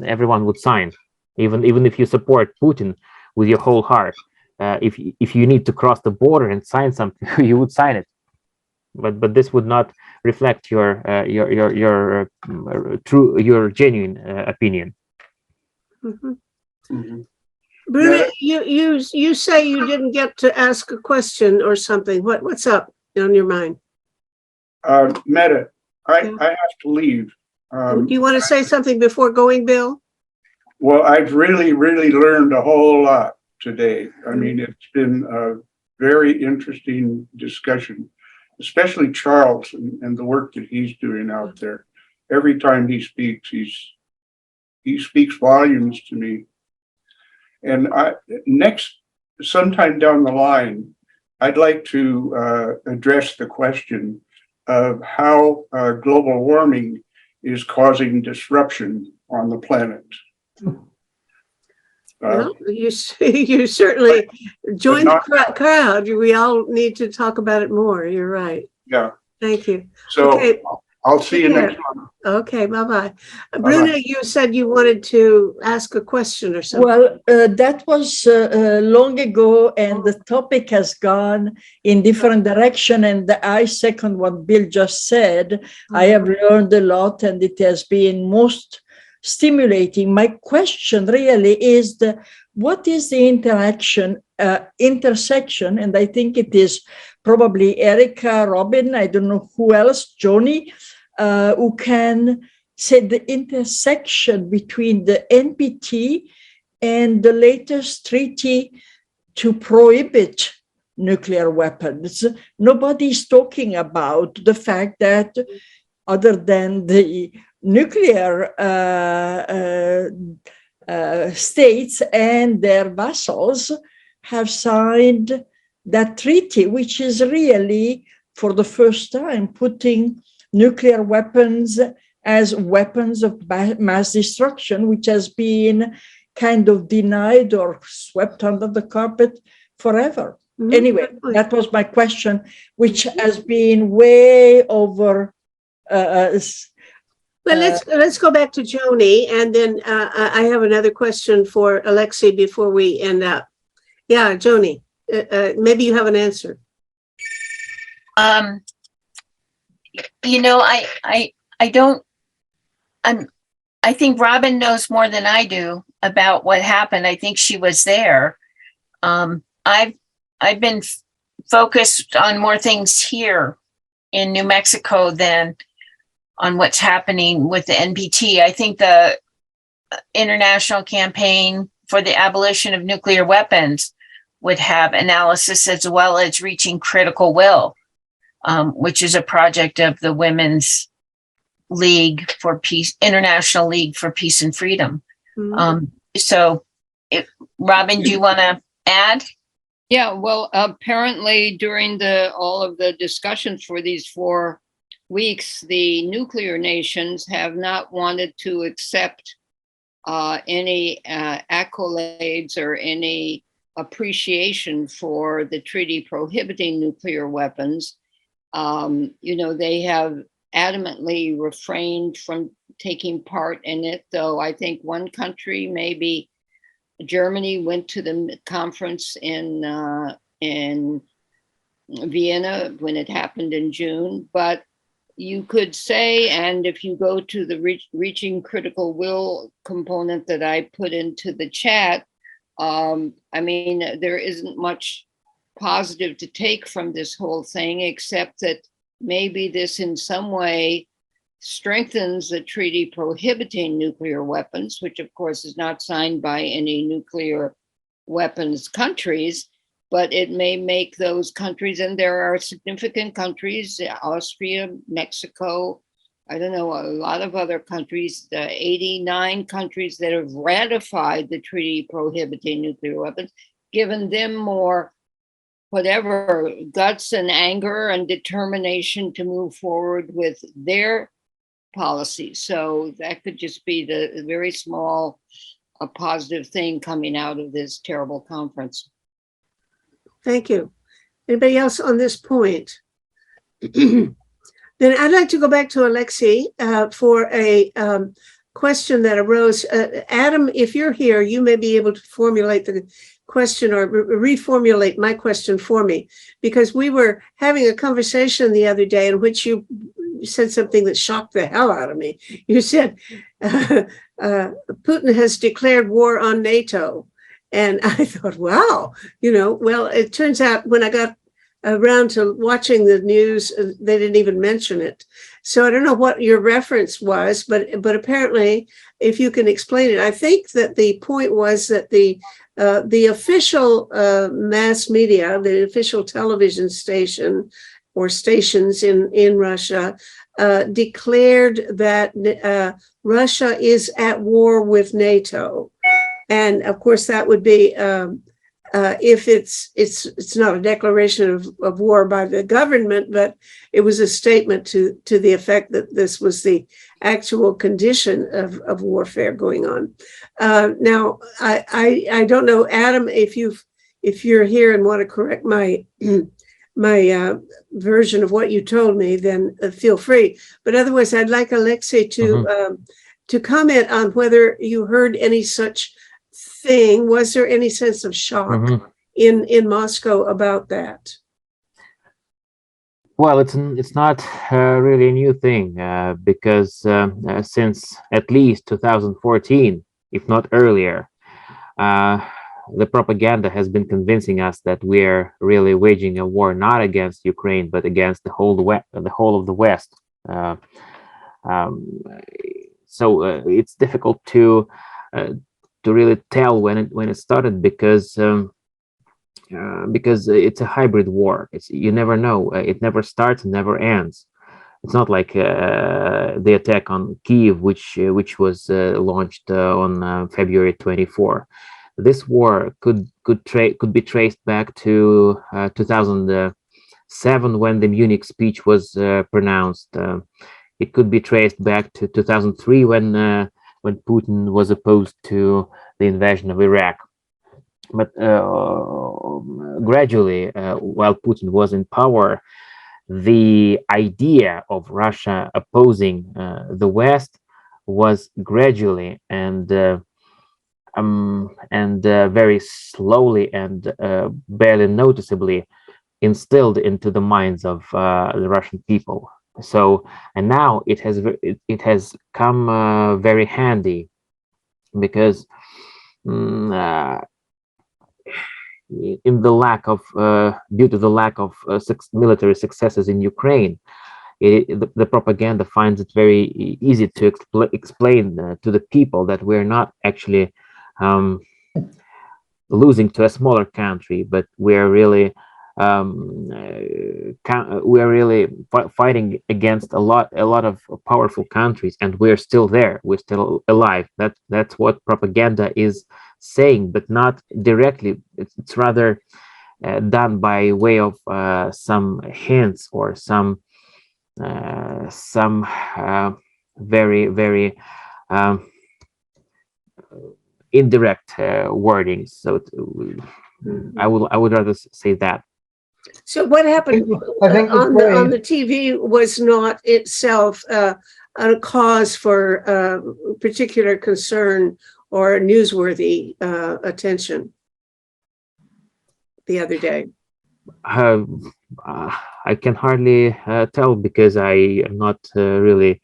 everyone would sign. Even if you support Putin with your whole heart, if you need to cross the border and sign something, you would sign it. But this would not reflect your genuine opinion. Mm-hmm. Mm-hmm. Bruno, you say you didn't get to ask a question or something. What's up on your mind? Meta, I have to leave. Do you want to say something before going, Bill? Well, I've really learned a whole lot today. I mean, it's been a very interesting discussion, especially Charles and the work that he's doing out there. Every time he speaks, he speaks volumes to me. And sometime down the line, I'd like to address the question of how global warming is causing disruption on the planet. Well, you certainly join the crowd. We all need to talk about it more. You're right. Yeah. Thank you. So okay. I'll see you Yeah. next month. Okay, bye-bye. Bruna, you said you wanted to ask a question or something. Well, that was long ago, and the topic has gone in different direction. And I second what Bill just said. I have learned a lot, and it has been most stimulating. My question really is what is the intersection? And I think it is probably Erica, Robin, I don't know who else, Joni, who can say the intersection between the NPT and the latest treaty to prohibit nuclear weapons. Nobody's talking about the fact that other than the nuclear states and their vassals have signed that treaty, which is really, for the first time, putting nuclear weapons as weapons of mass destruction, which has been kind of denied or swept under the carpet forever. Anyway, that was my question, which has been way over. Well, let's go back to Joni, and then I have another question for Alexei before we end up. Yeah, Joni, maybe you have an answer. You know, I think Robin knows more than I do about what happened. I think she was there. I've been focused on more things here in New Mexico than on what's happening with the NPT. I think the international campaign for the abolition of nuclear weapons would have analysis as well as reaching critical will, which is a project of the Women's League for Peace, International League for Peace and Freedom. Robin, do you want to add? Yeah, well, apparently during all of the discussions for these 4 weeks, the nuclear nations have not wanted to accept any accolades or any appreciation for the treaty prohibiting nuclear weapons. They have adamantly refrained from taking part in it, though I think one country, maybe Germany, went to the conference in Vienna when it happened in June. But you could say, and if you go to the reaching critical will component that I put into the chat, there isn't much positive to take from this whole thing, except that maybe this in some way strengthens the treaty prohibiting nuclear weapons, which of course is not signed by any nuclear weapons countries, but it may make those countries, and there are significant countries, Austria, Mexico, I don't know, a lot of other countries, the 89 countries that have ratified the treaty prohibiting nuclear weapons, given them more whatever guts and anger and determination to move forward with their policies. So that could just be the very small positive thing coming out of this terrible conference. Thank you. Anybody else on this point? Then I'd like to go back to Alexei for a question that arose. Adam, if you're here, you may be able to formulate the question or reformulate my question for me, because we were having a conversation the other day in which you said something that shocked the hell out of me. You said, Putin has declared war on NATO. And I thought, wow, well, it turns out when I got around to watching the news, they didn't even mention it. So I don't know what your reference was, but apparently, if you can explain it, I think that the point was that the official mass media, the official television station or stations in Russia declared that Russia is at war with NATO. And of course, that would be if it's not a declaration of war by the government, but it was a statement to the effect that this was the actual condition of warfare going on. Now, I don't know, Adam, if you're here and want to correct my version of what you told me, then feel free. But otherwise, I'd like Alexei to comment on whether you heard any such thing. Was there any sense of shock in Moscow about that? Well, it's not really a new thing because since at least 2014, if not earlier, the propaganda has been convincing us that we're really waging a war not against Ukraine but against the whole of the West. So it's difficult to really tell when it started because it's a hybrid war. You never know. It never starts and never ends. It's not like the attack on Kyiv, which was launched on February 24. This war could be traced back to 2007 when the Munich speech was pronounced. It could be traced back to 2003 when Putin was opposed to the invasion of Iraq. But gradually, while Putin was in power, the idea of Russia opposing the West was gradually and very slowly and barely noticeably instilled into the minds of the Russian people. So, and now it has come very handy because in the lack of due to the lack of military successes in Ukraine, the propaganda finds it very easy to explain to the people that we're not actually losing to a smaller country, but we're really fighting against a lot of powerful countries, and we're still there. We're still alive. That's what propaganda is saying, but not directly. It's rather done by way of some hints or some very indirect wordings. So I would rather say that. So what happened I think on the TV was not itself a cause for particular concern or newsworthy attention the other day? I can hardly tell because I am not really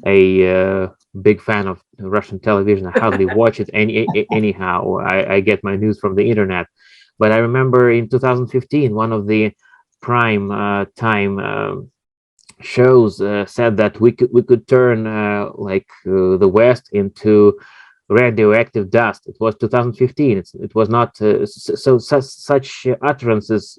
a big fan of Russian television. I hardly watch it anyhow. I get my news from the internet. But I remember in 2015, one of the prime time shows said that we could turn the West into radioactive dust. It was 2015. It was not such utterances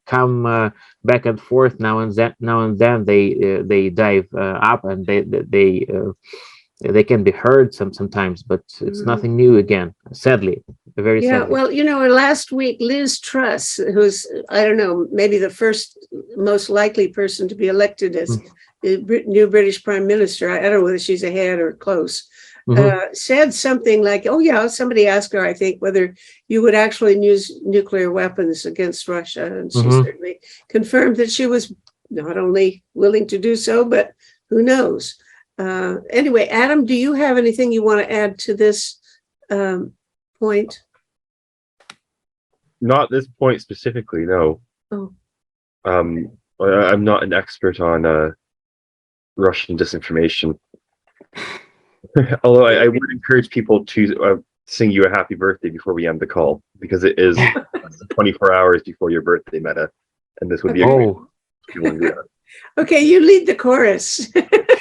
come back and forth now and then. They dive up and they can be heard sometimes, but it's nothing new again. Sadly, very sadly. Well, last week Liz Truss, who's I don't know, maybe the first most likely person to be elected as the new British Prime Minister. I don't know whether she's ahead or close. Said something like, "Oh yeah," somebody asked her, I think, whether you would actually use nuclear weapons against Russia, and she certainly confirmed that she was not only willing to do so, but who knows. Anyway, Adam, do you have anything you want to add to this point? Not this point specifically, no. Oh. I'm not an expert on Russian disinformation. Although I would encourage people to sing you a happy birthday before we end the call, because it is 24 hours before your birthday, Meta, and this would be a great feeling. Okay, you lead the chorus.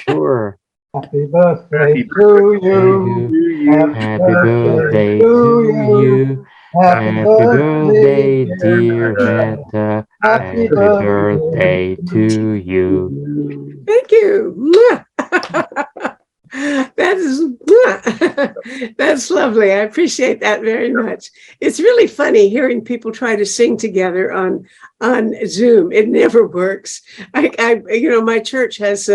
Sure. Happy birthday to you. Happy birthday to you. Happy birthday, dear Meta. Happy birthday to you. Thank you. That's lovely. I appreciate that very much. It's really funny hearing people try to sing together on Zoom. It never works. My church has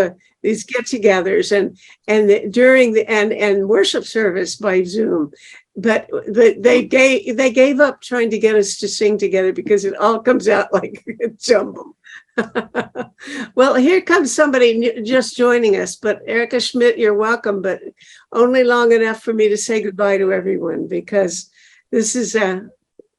these get-togethers during the and worship service by Zoom. But they gave up trying to get us to sing together because it all comes out like a jumble. Well, here comes somebody just joining us, but Erica Schmidt, you're welcome, but only long enough for me to say goodbye to everyone, because this is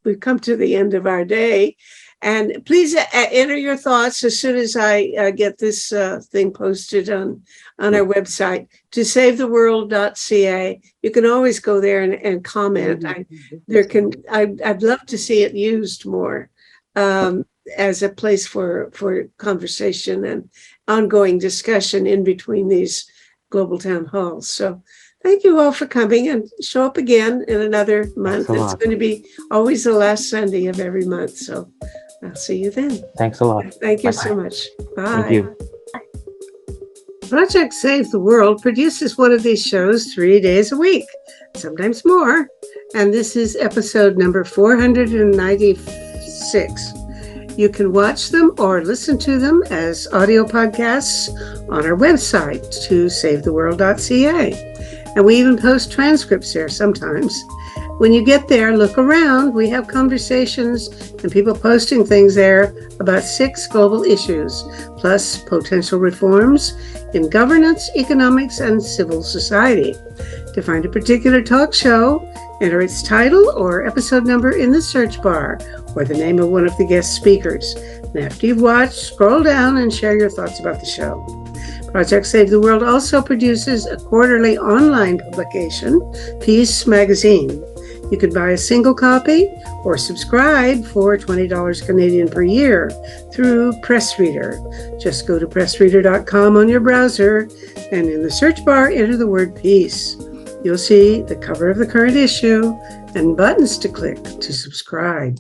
we've come to the end of our day. And please enter your thoughts as soon as I get this thing posted on our website to savetheworld.ca. You can always go there and comment. I'd love to see it used more as a place for conversation and ongoing discussion in between these global town halls. So thank you all for coming, and show up again in another month. It's going to be always the last Sunday of every month. So I'll see you then. Thanks a lot. Thank you Bye-bye. so much. Bye. Thank you. Project Save the World produces one of these shows 3 days a week, sometimes more. And this is episode number 496. You can watch them or listen to them as audio podcasts on our website to savetheworld.ca. And we even post transcripts there sometimes. When you get there, look around. We have conversations and people posting things there about 6 global issues, plus potential reforms in governance, economics, and civil society. To find a particular talk show, enter its title or episode number in the search bar, or the name of one of the guest speakers. And after you've watched, scroll down and share your thoughts about the show. Project Save the World also produces a quarterly online publication, Peace Magazine. You can buy a single copy or subscribe for $20 Canadian per year through Pressreader. Just go to pressreader.com on your browser, and in the search bar, enter the word peace. You'll see the cover of the current issue and buttons to click to subscribe.